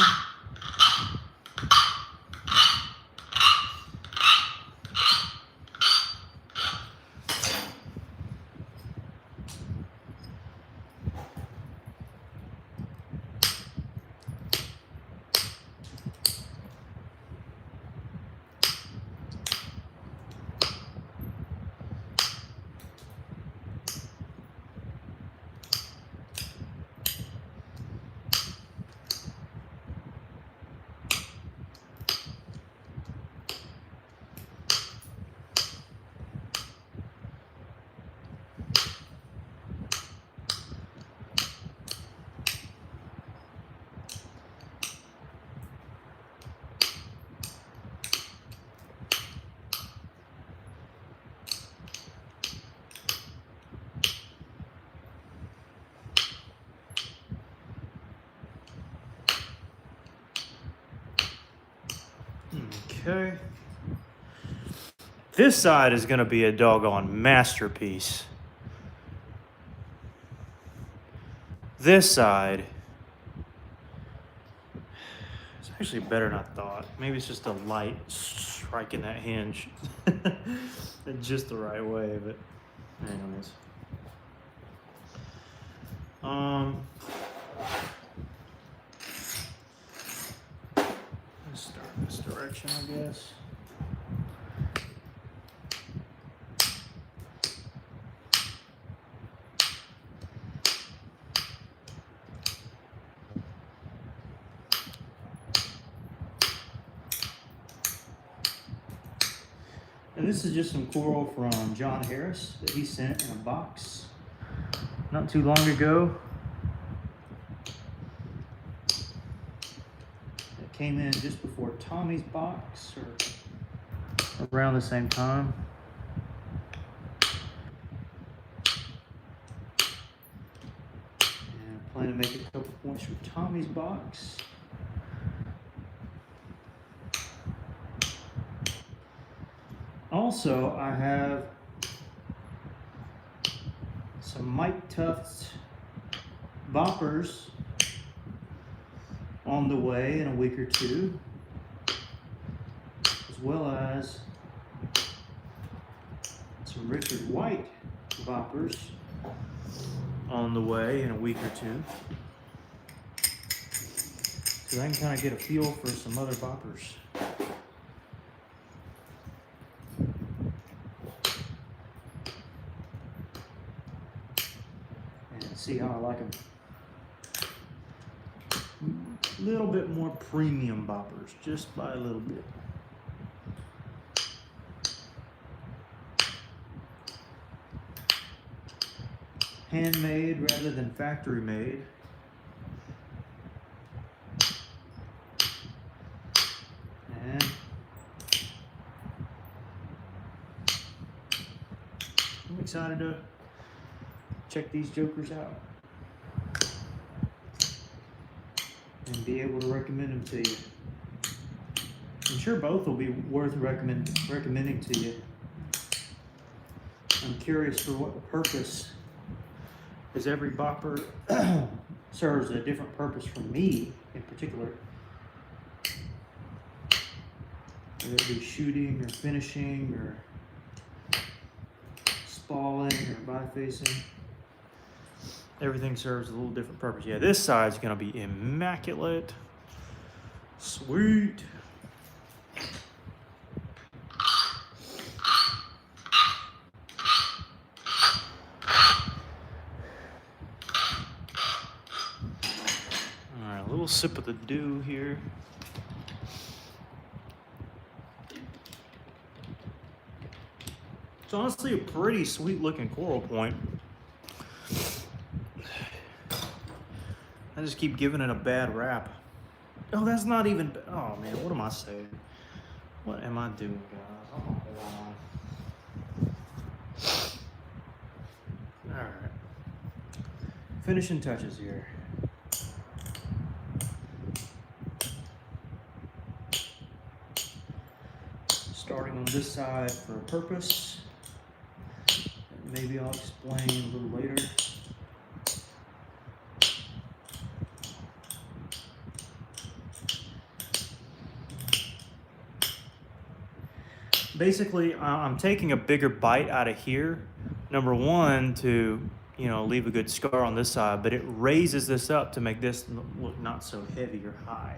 Okay. This side is going to be a doggone masterpiece. This side is actually better than I thought. Maybe it's just a light striking that hinge just the right way, but anyways. Let's start this direction, I guess. And this is just some coral from John Harris that he sent in a box not too long ago. It came in just before Tommy's box, or around the same time. And I plan to make a couple points for Tommy's box. Also, I have some Mike Tufts boppers on the way in a week or two, as well as some Richard White boppers on the way in a week or two. So I can kind of get a feel for some other boppers. See how I like them. A little bit more premium boppers, just by a little bit. Handmade rather than factory made. And I'm excited to check these jokers out and be able to recommend them to you. I'm sure both will be worth recommending to you. I'm curious for what purpose, as every bopper serves a different purpose for me in particular. Whether it be shooting or finishing or spalling or bifacing. Everything serves a little different purpose. Yeah, this side's gonna be immaculate. Sweet. All right, a little sip of the dew here. It's honestly a pretty sweet looking coral point. I just keep giving it a bad rap. Oh, that's not even, oh man, what am I saying? What am I doing, guys? Oh, hold on. All right. Finishing touches here. Starting on this side for a purpose. Maybe I'll explain a little later. Basically, I'm taking a bigger bite out of here. Number one, to leave a good scar on this side, but it raises this up to make this look not so heavy or high.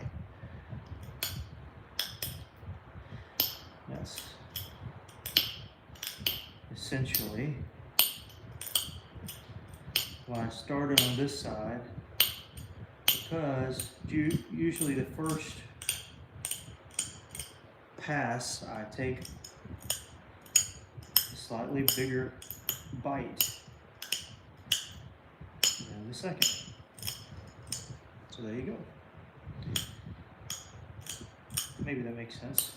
Yes. Essentially, when I started on this side, because usually the first pass I take a slightly bigger bite than the second. So there you go. Maybe that makes sense.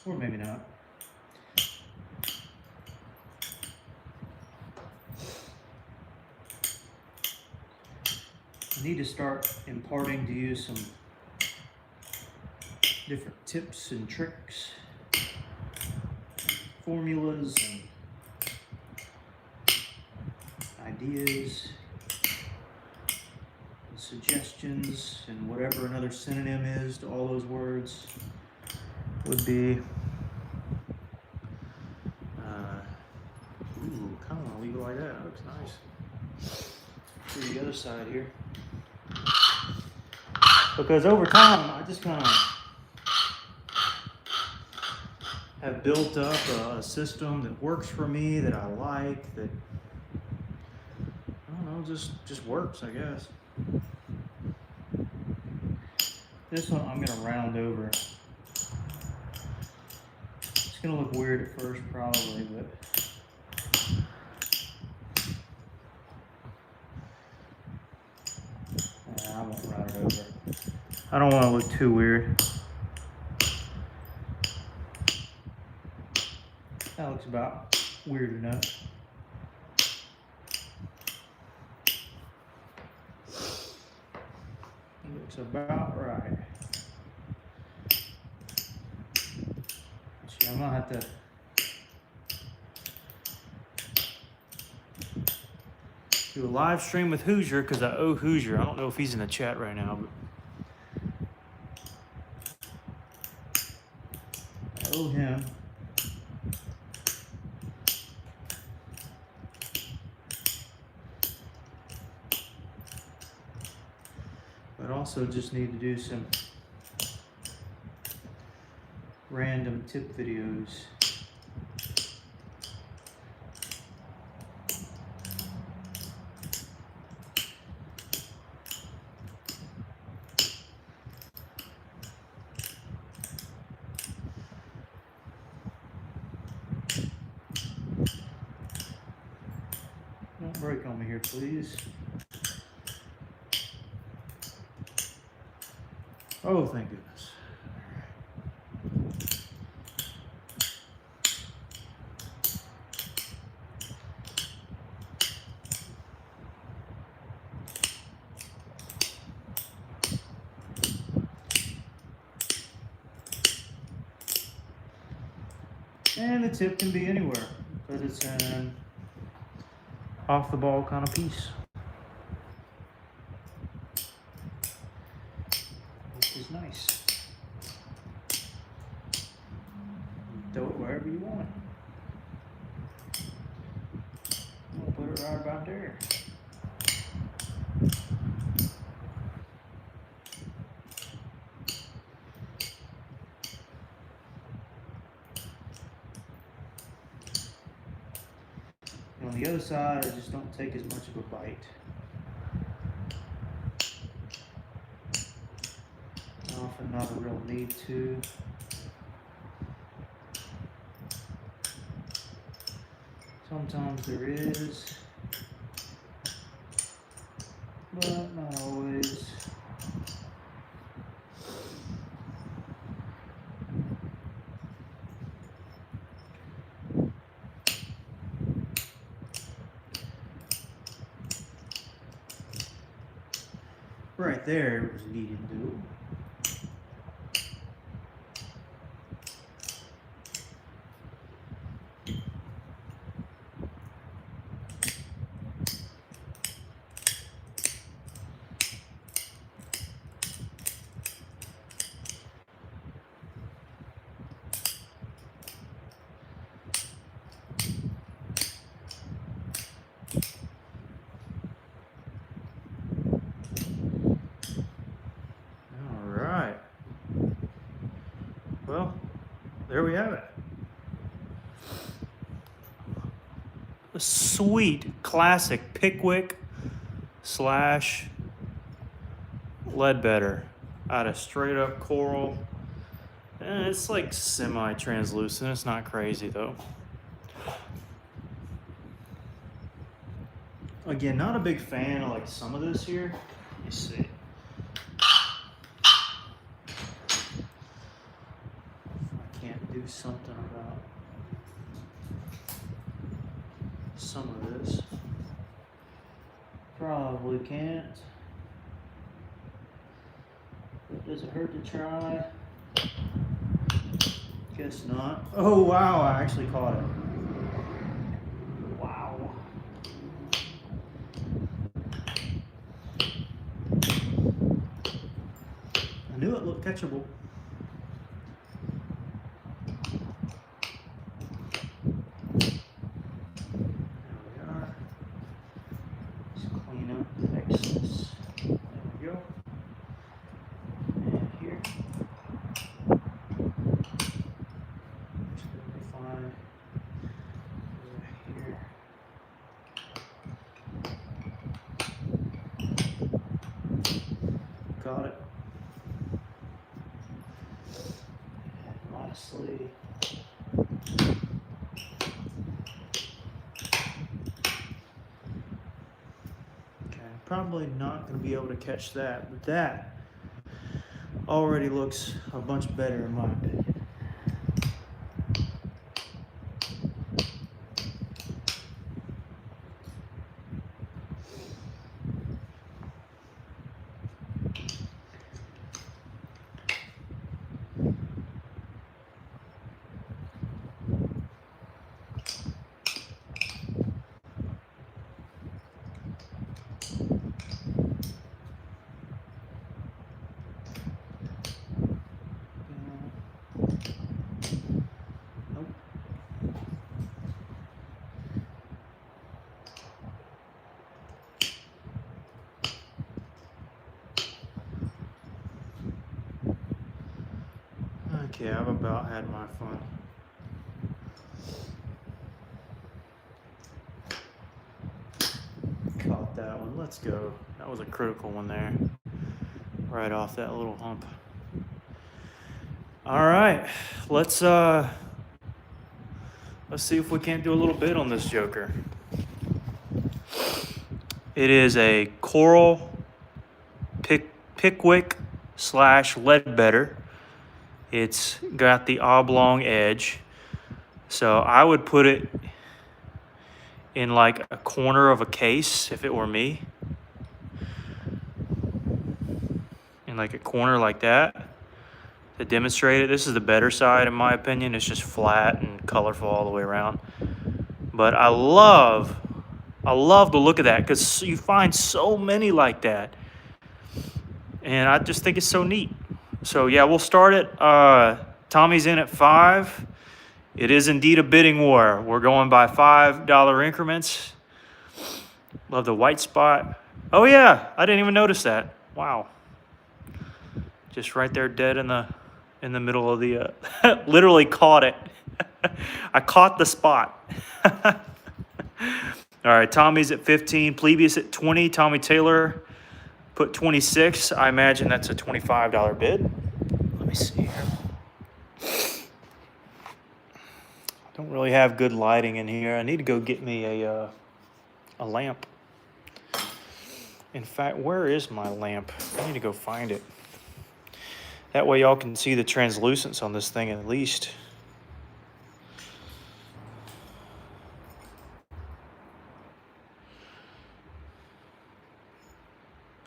Or maybe not. I need to start imparting to you some different tips and tricks, formulas and ideas, and suggestions, and whatever another synonym is to all those words would be. Ooh, kind of want to leave it like that. That looks nice. To the other side here. Because over time, I just kind of have built up a system that works for me, that I like, that, I don't know, just works, I guess. This one I'm going to round over. It's going to look weird at first, probably, but I won't round it over. I don't want to look too weird. That looks about weird enough. It looks about right. See, I'm gonna have to do a live stream with Hoosier because I owe Hoosier. I don't know if he's in the chat right now, but I owe him. But also just need to do some random tip videos. Don't break on me here, please. Oh, thank goodness. And the tip can be anywhere, but it's an off the ball kind of piece, which is nice. Throw it wherever you want it. I'll put it right about there. And on the other side, I just don't take as much of a bite. Often not a real need to. Sometimes there is, but not always. Right there, it was needed to do. Well, there we have it. A sweet, classic Pickwick / Leadbetter out of straight up coral. And it's like semi-translucent. It's not crazy though. Again, not a big fan of like some of this here. Let me see. Do something about some of this. Probably can't. But does it hurt to try? Guess not. Oh wow, I actually caught it. Wow. I knew it looked catchable. Got it. And lastly, okay, probably not going to be able to catch that, but that already looks a bunch better in my opinion. Okay, I've about had my fun. Caught that one. Let's go. That was a critical one there. Right off that little hump. All right, let's see if we can't do a little bit on this joker. It is a coral Pickwick / Leadbetter. It's got the oblong edge. So I would put it in like a corner of a case if it were me. In like a corner like that. to demonstrate it. This is the better side, in my opinion. It's just flat and colorful all the way around. But I love the look of that because you find so many like that. And I just think it's so neat. So yeah, we'll start it. Tommy's in at 5. It is indeed a bidding war. We're going by $5 increments. Love the white spot. Oh yeah, I didn't even notice that. Wow. Just right there, dead in the middle of the. Literally caught it. I caught the spot. All right, Tommy's at 15. Plebius at 20. Tommy Taylor put 26. I imagine that's a $25 bid. Let me see here. Don't really have good lighting in here. I need to go get me a lamp. In fact, where is my lamp? I need to go find it. That way y'all can see the translucence on this thing at least.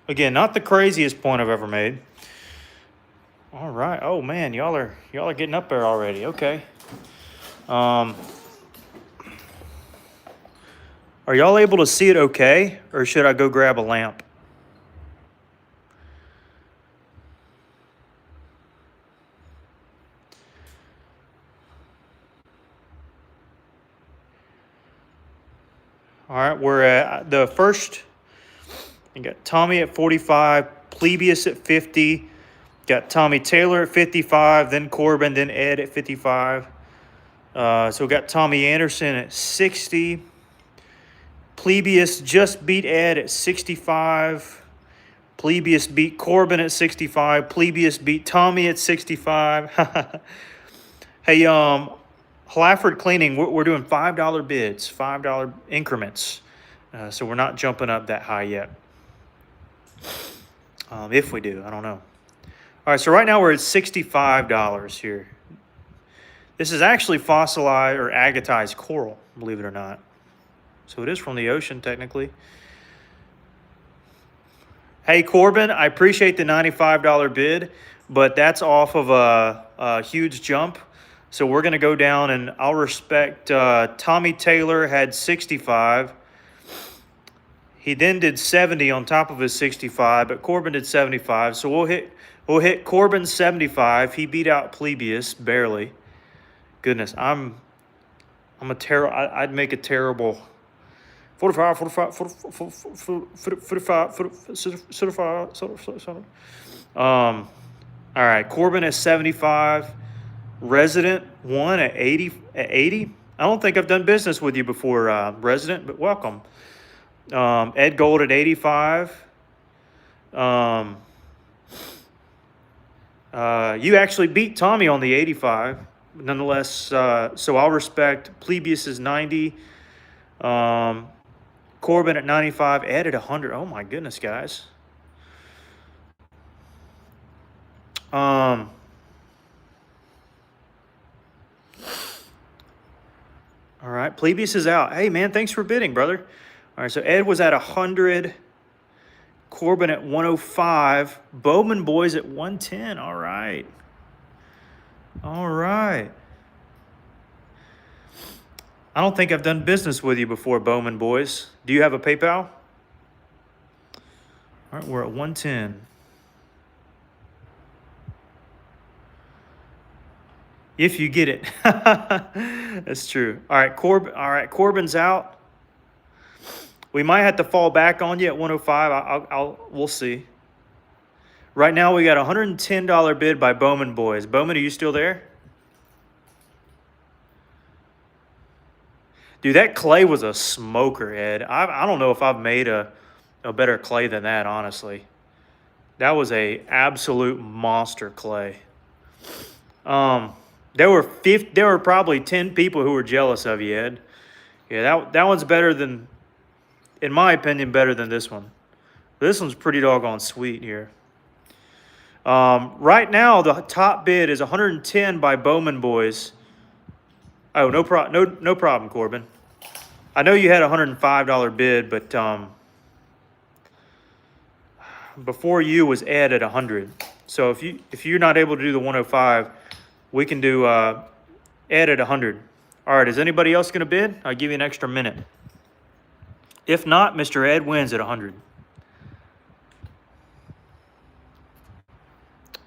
Again, not the craziest point I've ever made. All right. Oh man, y'all are getting up there already. Okay. Are y'all able to see it okay, or should I go grab a lamp? All right, we're at the first. You got Tommy at 45, Plebius at 50, got Tommy Taylor at 55, then Corbin, then Ed at 55. So we got Tommy Anderson at 60. Plebius just beat Ed at 65. Plebius beat Corbin at 65. Plebius beat Tommy at 65. Hey, Halaford Cleaning, we're doing $5 bids, $5 increments. So we're not jumping up that high yet. If we do, I don't know. All right, so right now we're at $65 here. This is actually fossilized or agatized coral, believe it or not. So it is from the ocean, technically. Hey, Corbin, I appreciate the $95 bid, but that's off of a huge jump. So we're going to go down, and I'll respect Tommy Taylor had 65. He then did 70 on top of his 65, but Corbin did 75. So we'll hit Corbin 75. He beat out Plebius barely. Goodness, I'm a terrible. I'd make a terrible 45. All right, Corbin at 75. Resident 1 at 80. I don't think I've done business with you before, Resident, but welcome. Ed Gold at 85. You actually beat Tommy on the 85. Nonetheless, so I'll respect Plebius' 90. Corbin at 95. Ed at 100. Oh my goodness, guys. All right, Plebius is out. Hey, man, thanks for bidding, brother. All right, so Ed was at 100. Corbin at 105. Bowman Boys at 110. All right. All right. I don't think I've done business with you before, Bowman Boys. Do you have a PayPal? All right, we're at 110. If you get it. That's true. All right, Corbin's out. We might have to fall back on you at 105. We'll see. Right now we got a $110 bid by Bowman Boys. Bowman, are you still there? Dude, that clay was a smoker, Ed. I don't know if I've made a better clay than that, honestly. That was a absolute monster clay. There were probably 10 people who were jealous of you, Ed. Yeah, that one's better than, in my opinion, better than this one. This one's pretty doggone sweet here. Right now, the top bid is 110 by Bowman Boys. Oh, no problem, Corbin. I know you had a $105 bid, but before you was Ed at 100. So if you're not able to do the 105, we can do Ed at 100. All right, is anybody else going to bid? I'll give you an extra minute. If not, Mr. Ed wins at 100.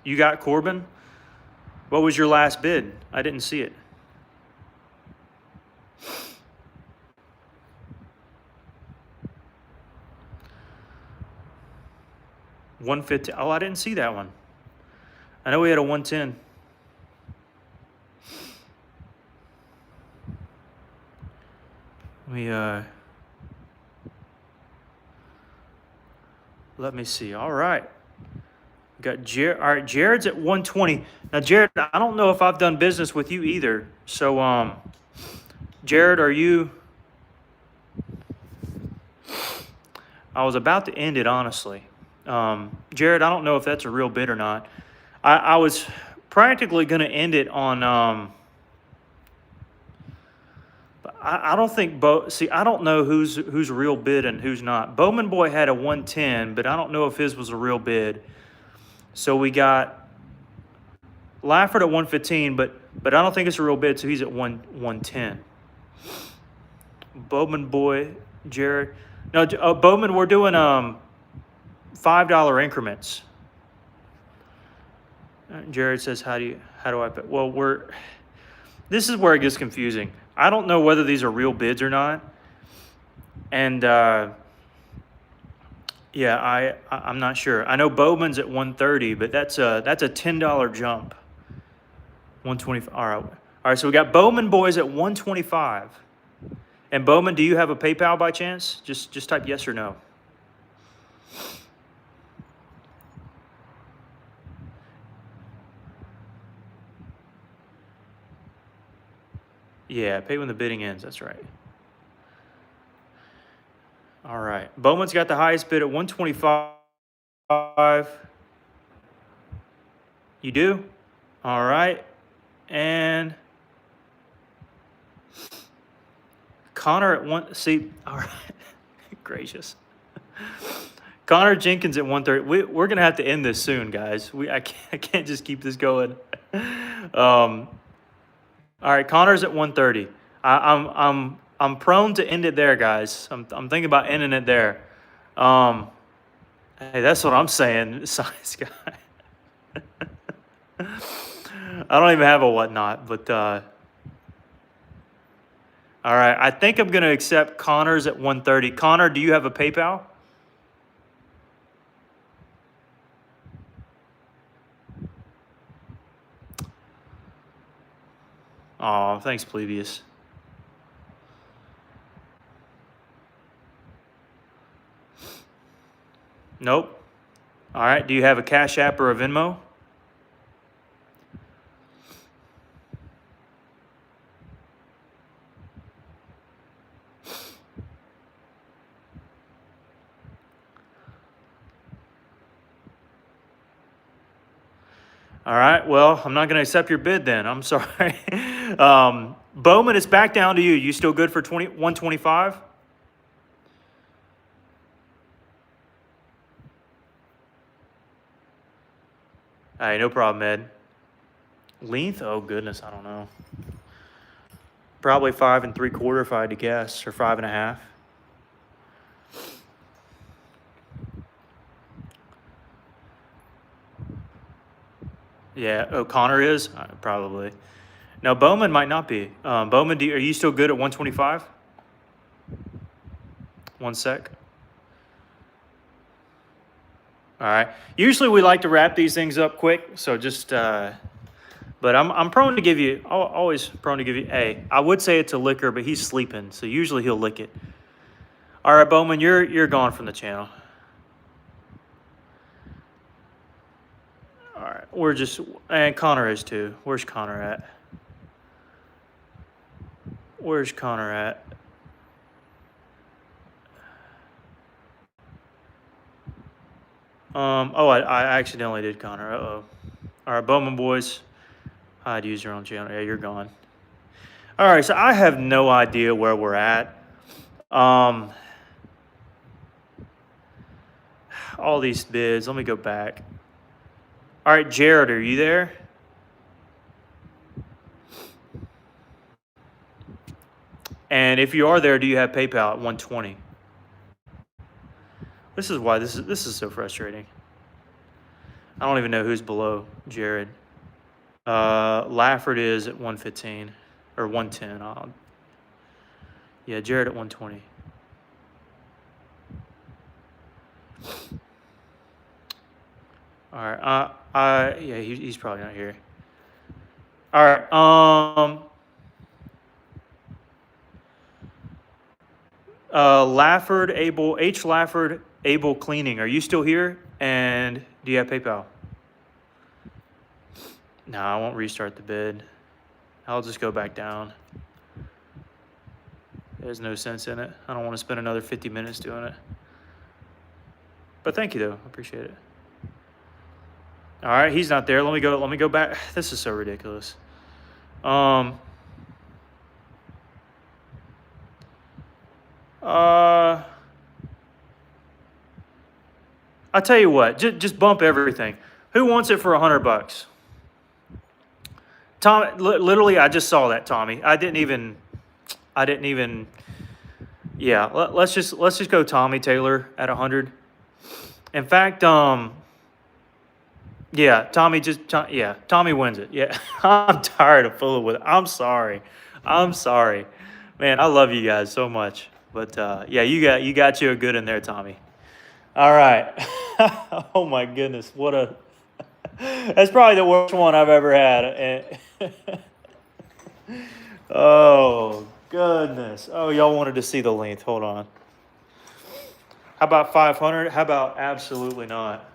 You got Corbin? What was your last bid? I didn't see it. $150. Oh, I didn't see that one. I know we had a 110. Let me see. All right. Got Jared. All right, Jared's at 120. Now, Jared, I don't know if I've done business with you either. So, Jared, are you? I was about to end it, honestly. Jared, I don't know if that's a real bid or not. I was practically going to end it on. But I don't think See, I don't know who's a real bid and who's not. Bowman Boy had a 110, but I don't know if his was a real bid. So we got Lafford at 115, but I don't think it's a real bid, so he's at 110. Bowman Boy, Jared. No, Bowman, we're doing $5 increments. Jared says, how do I pay? Well, this is where it gets confusing. I don't know whether these are real bids or not. And yeah, I'm not sure. I know Bowman's at 130, but that's a $10 jump. 125. All right. So we got Bowman Boys at 125. And Bowman, do you have a PayPal by chance? Just type yes or no. Yeah, pay when the bidding ends. That's right. All right. Bowman's got the highest bid at 125. You do? All right. And Connor at one. See, all right. Gracious. Connor Jenkins at 130. We're gonna have to end this soon, guys. I can't just keep this going. All right, Connor's at 130. I'm prone to end it there, guys. I'm thinking about ending it there. Hey, that's what I'm saying, size guy. I don't even have a whatnot, but all right. I think I'm gonna accept Connor's at 130. Connor, do you have a PayPal? Oh, thanks, Plebeius. Nope. All right. Do you have a Cash App or a Venmo? All right. Well, I'm not going to accept your bid then. I'm sorry. Bowman, it's back down to you. You still good for 125? All right, no problem, Ed. Length? Oh, goodness, I don't know. Probably 5 3/4 if I had to guess, or 5.5. Yeah, O'Connor is? Probably. Now, Bowman might not be. Bowman, are you still good at 125? 1 sec. All right. Usually we like to wrap these things up quick, so just, but I'm prone to give you, always prone to give you, I would say it's a licker, but he's sleeping, so usually he'll lick it. All right, Bowman, you're gone from the channel. All right, and Connor is too. Where's Connor at? Where's Connor at? I accidentally did Connor. Uh-oh. All right, Bowman boys. I'd use your own channel. Yeah, you're gone. All right, so I have no idea where we're at. All these bids. Let me go back. All right, Jared, are you there? And if you are there, do you have PayPal at 120? This is why this is so frustrating. I don't even know who's below Jared. Lafford is at 115 or 110. Yeah, Jared at 120. All right. Yeah, he's probably not here. All right. Lafford, Able Cleaning. Are you still here? And do you have PayPal? No, I won't restart the bid. I'll just go back down. There's no sense in it. I don't want to spend another 50 minutes doing it. But thank you though. I appreciate it. All right, he's not there. Let me go back. This is so ridiculous. I'll tell you what, just bump everything. Who wants it for $100? Tom, literally, I just saw that, Tommy. I didn't even. Yeah, let's just go Tommy Taylor at 100. In fact, yeah, Tommy wins it. Yeah, I'm tired of fooling with it. I'm sorry, man. I love you guys so much, but yeah, you got you a good in there, Tommy. All right. Oh my goodness, what a. That's probably the worst one I've ever had. Oh, goodness. Oh, y'all wanted to see the length. Hold on. How about 500? How about absolutely not?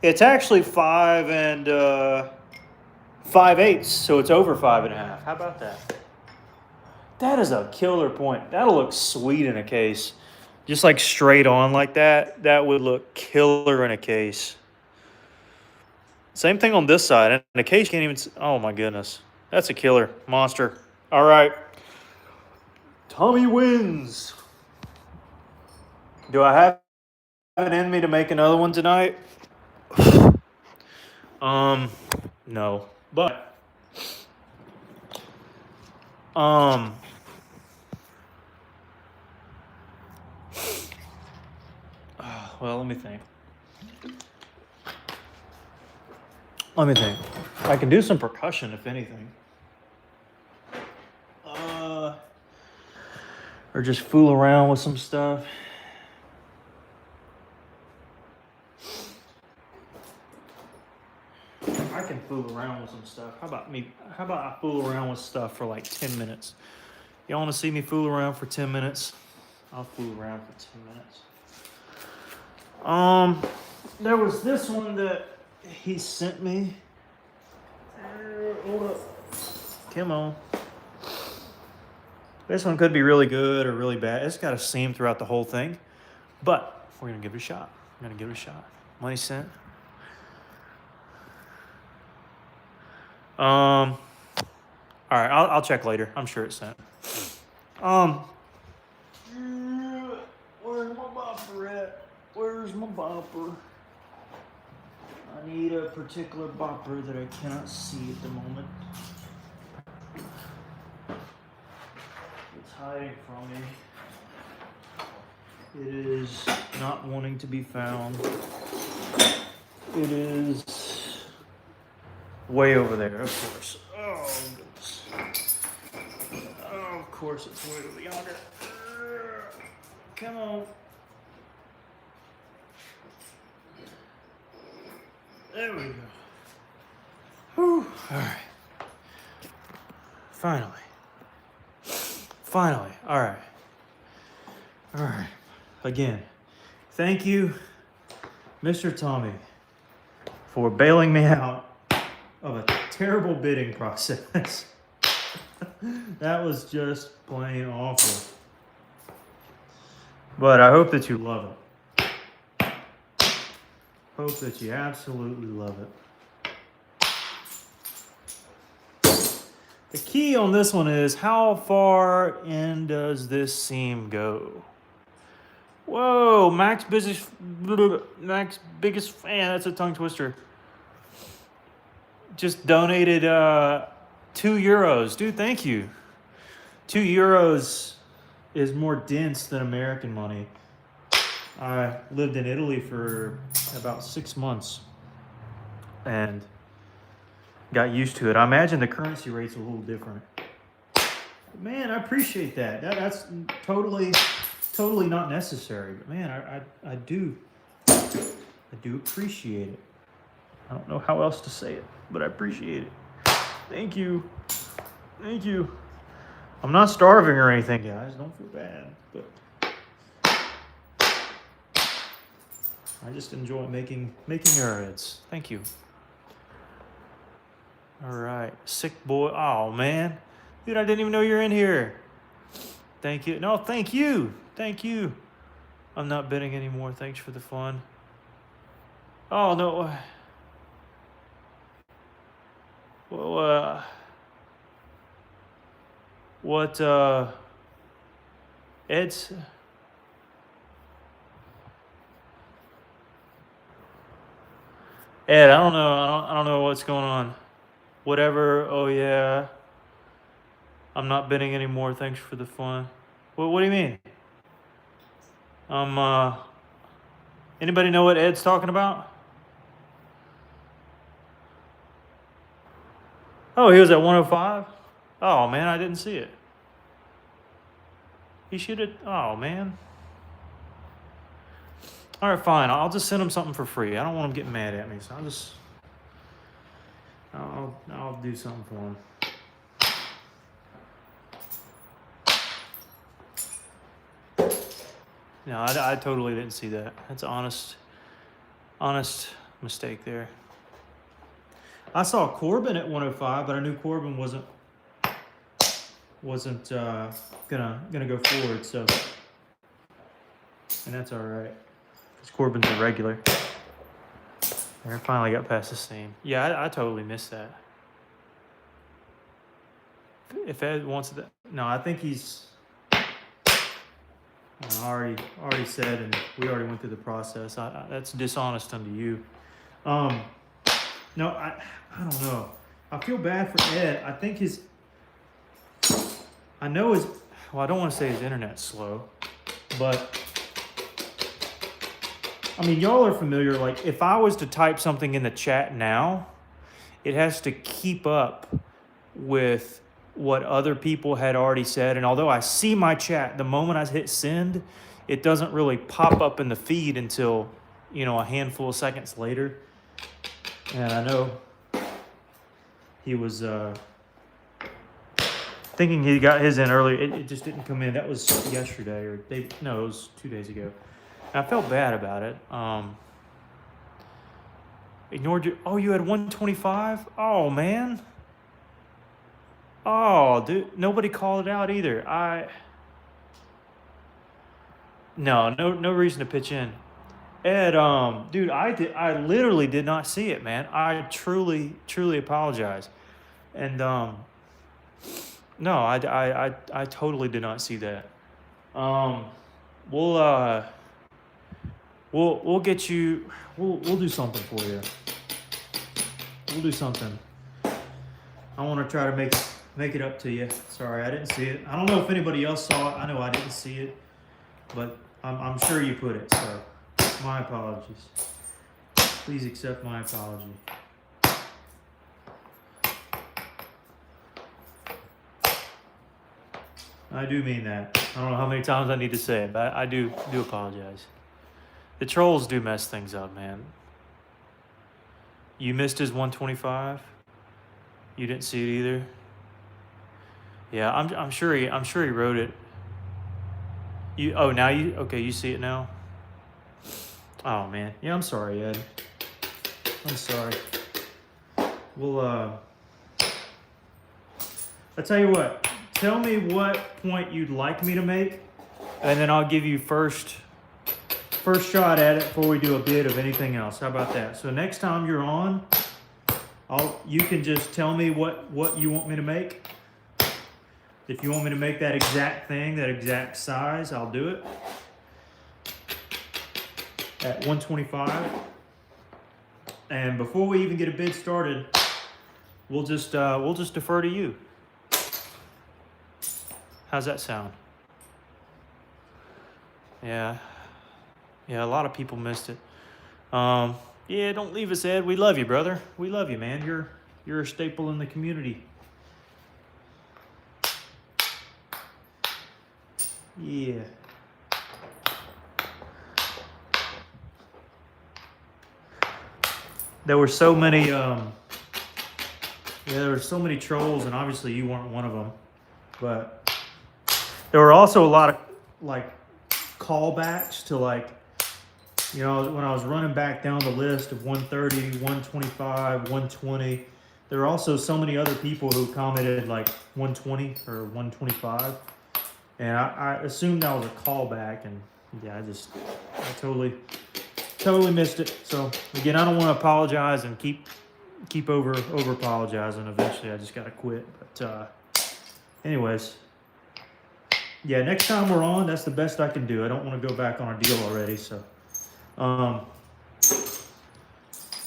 It's actually 5 5/8, so it's over 5.5. How about that? That is a killer point. That'll look sweet in a case. Just like straight on like that, that would look killer in a case. Same thing on this side. And the case can't even, oh my goodness. That's a killer. Monster. All right. Tommy wins. Do I have it in me to make another one tonight? No. But, well, let me think. I can do some percussion, if anything. Or just fool around with some stuff. I can fool around with some stuff. How about I fool around with stuff for like 10 minutes? Y'all want to see me fool around for 10 minutes? I'll fool around for 10 minutes. There was this one that he sent me. Hold up. Come on. This one could be really good or really bad. It's got a seam throughout the whole thing. But we're going to give it a shot. Money sent. All right, I'll check later. I'm sure it's sent. Where's my bopper at? Where's my bopper? I need a particular bopper that I cannot see at the moment. It's hiding from me. It is not wanting to be found. It is way over there, of course. Oh, goodness. Oh, of course it's way over yonder. Come on. There we go. Whew. All right. Finally. All right. Again, thank you, Mr. Tommy, for bailing me out of a terrible bidding process. That was just plain awful. But I hope that you love it. Hope that you absolutely love it. The key on this one is how far in does this seam go? Whoa, Max biggest fan. That's a tongue twister. Just donated €2, dude. Thank you. €2 is more dense than American money. I lived in Italy for about 6 months and got used to it. I imagine the currency rate's a little different. Man, I appreciate that. That's totally not necessary. But man, I do appreciate it. I don't know how else to say it, but I appreciate it. Thank you. Thank you. I'm not starving or anything, guys. Don't feel bad. But I just enjoy making arrowheads. Thank you. All right. Sick boy. Oh, man. Dude, I didn't even know you're in here. Thank you. No, thank you. Thank you. I'm not bidding anymore. Thanks for the fun. Oh, no. Well, what, Ed's... Ed, I don't know. I don't know what's going on. Whatever. Oh, yeah. I'm not bidding anymore. Thanks for the fun. What do you mean? Anybody know what Ed's talking about? Oh, he was at 105? Oh, man, I didn't see it. He should have... Oh, man. All right, fine. I'll just send him something for free. I don't want him getting mad at me, so I'll do something for him. No, I totally didn't see that. That's an honest mistake there. I saw Corbin at 105, but I knew Corbin wasn't gonna go forward. So, and that's all right. Because Corbin's a regular. There, I finally got past the same. Yeah, I totally missed that. If Ed wants that, no, I think he's. I already said, and we already went through the process. That's dishonest unto you. No, I don't know. I feel bad for Ed. I think I know his. Well, I don't want to say his internet's slow, but I mean, y'all are familiar. Like, if I was to type something in the chat now, it has to keep up with what other people had already said. And although I see my chat, the moment I hit send, it doesn't really pop up in the feed until, a handful of seconds later. And I know he was thinking he got his in earlier. It just didn't come in. That was yesterday it was 2 days ago. And I felt bad about it. Ignored you. Oh, you had 125? Oh, man. Oh, dude, nobody called it out either. No reason to pitch in. Ed, dude, I literally did not see it, man. I truly apologize. And no, I totally did not see that. We'll get you. We'll do something for you. We'll do something. I want to try to make it up to you. Sorry, I didn't see it. I don't know if anybody else saw it. I know I didn't see it, but I'm sure you put it. So my apologies. Please accept my apology. I do mean that. I don't know how many times I need to say it, but I do apologize. The trolls do mess things up, man. You missed his 125. You didn't see it either. Yeah, I'm sure he wrote it. You see it now? Oh man. Yeah, I'm sorry, Ed. I'm sorry. We'll I'll tell you what. Tell me what point you'd like me to make, and then I'll give you first shot at it before we do a bid of anything else. How about that? So next time you're on, you can just tell me what you want me to make. If you want me to make that exact thing, that exact size, I'll do it. at 125. And before we even get a bid started, we'll just defer to you. How's that sound? Yeah, a lot of people missed it. Yeah, don't leave us, Ed. We love you, brother. We love you, man. You're a staple in the community. Yeah. There were so many, there were so many trolls, and obviously you weren't one of them. But there were also a lot of like callbacks to like, you know, when I was running back down the list of 130, 125, 120, there were also so many other people who commented like 120 or 125. And I assumed that was a callback, and yeah, I totally missed it. So again, I don't want to apologize and keep over apologizing. Eventually I just got to quit. But anyways, yeah, next time we're on, that's the best I can do. I don't want to go back on a deal already. So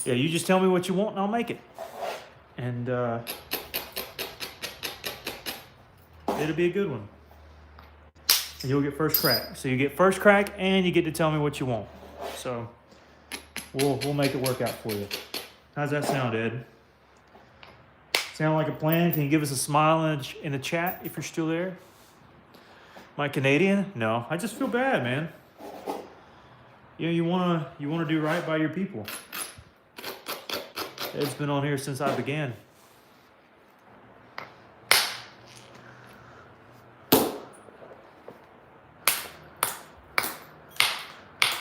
yeah, you just tell me what you want and I'll make it. And it'll be a good one. And you'll get first crack. So you get first crack and you get to tell me what you want. So we'll make it work out for you. How's that sound, Ed? Sound like a plan? Can you give us a smile in the chat if you're still there? Am I Canadian? No, I just feel bad, man. You know, you wanna do right by your people. Ed's been on here since I began.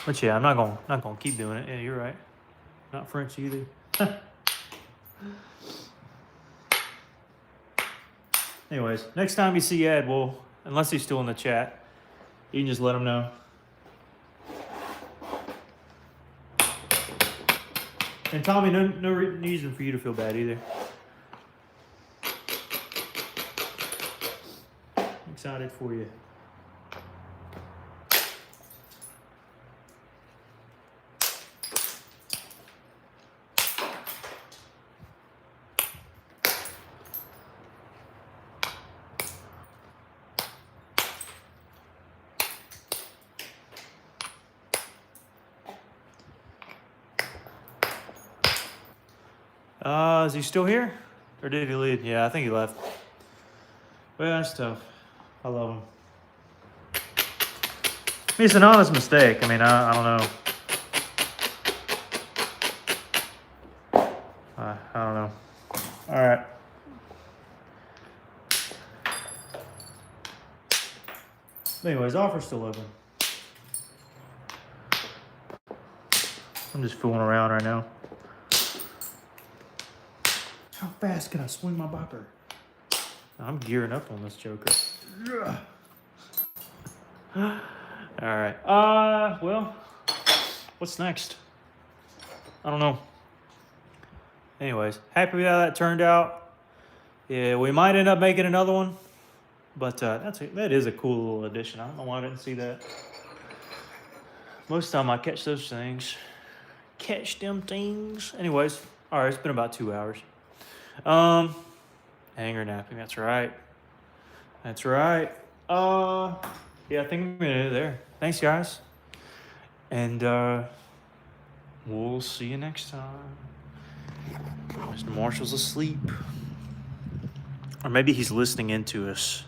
But yeah, I'm not gonna keep doing it. Yeah, you're right. Not French either. Anyways, next time you see Ed, unless he's still in the chat, you can just let him know. And Tommy, no reason for you to feel bad either. I'm excited for you. Is he still here? Or did he leave? Yeah, I think he left. Well, that's tough. I love him. I mean, it's an honest mistake. I mean, I don't know. I don't know. All right. Anyways, offer's still open. I'm just fooling around right now. How fast can I swing my bopper? I'm gearing up on this joker. All right. Well, what's next? I don't know. Anyways, happy with how that turned out. Yeah, we might end up making another one, but that is a cool little addition. I don't know why I didn't see that. Most of the time I catch those things. Catch them things. Anyways, all right, it's been about 2 hours. Hanger napping, that's right. Yeah, I think I'm gonna end it there. Thanks, guys. And we'll see you next time. Mr. Marshall's asleep. Or maybe he's listening into us.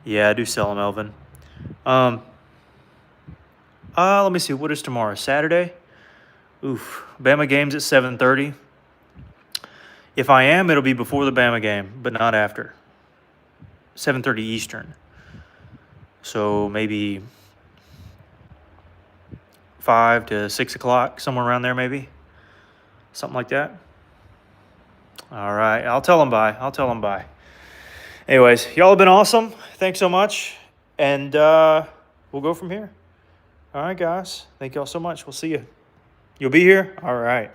Yeah, I do sell him, Elvin. Let me see, what is tomorrow? Saturday? Oof. Bama game's at 7:30. If I am, it'll be before the Bama game, but not after. 7:30 Eastern. So maybe 5 to 6 o'clock, somewhere around there maybe. Something like that. All right, I'll tell them bye. Anyways, y'all have been awesome. Thanks so much. And we'll go from here. All right, guys. Thank y'all so much. We'll see you. You'll be here? All right.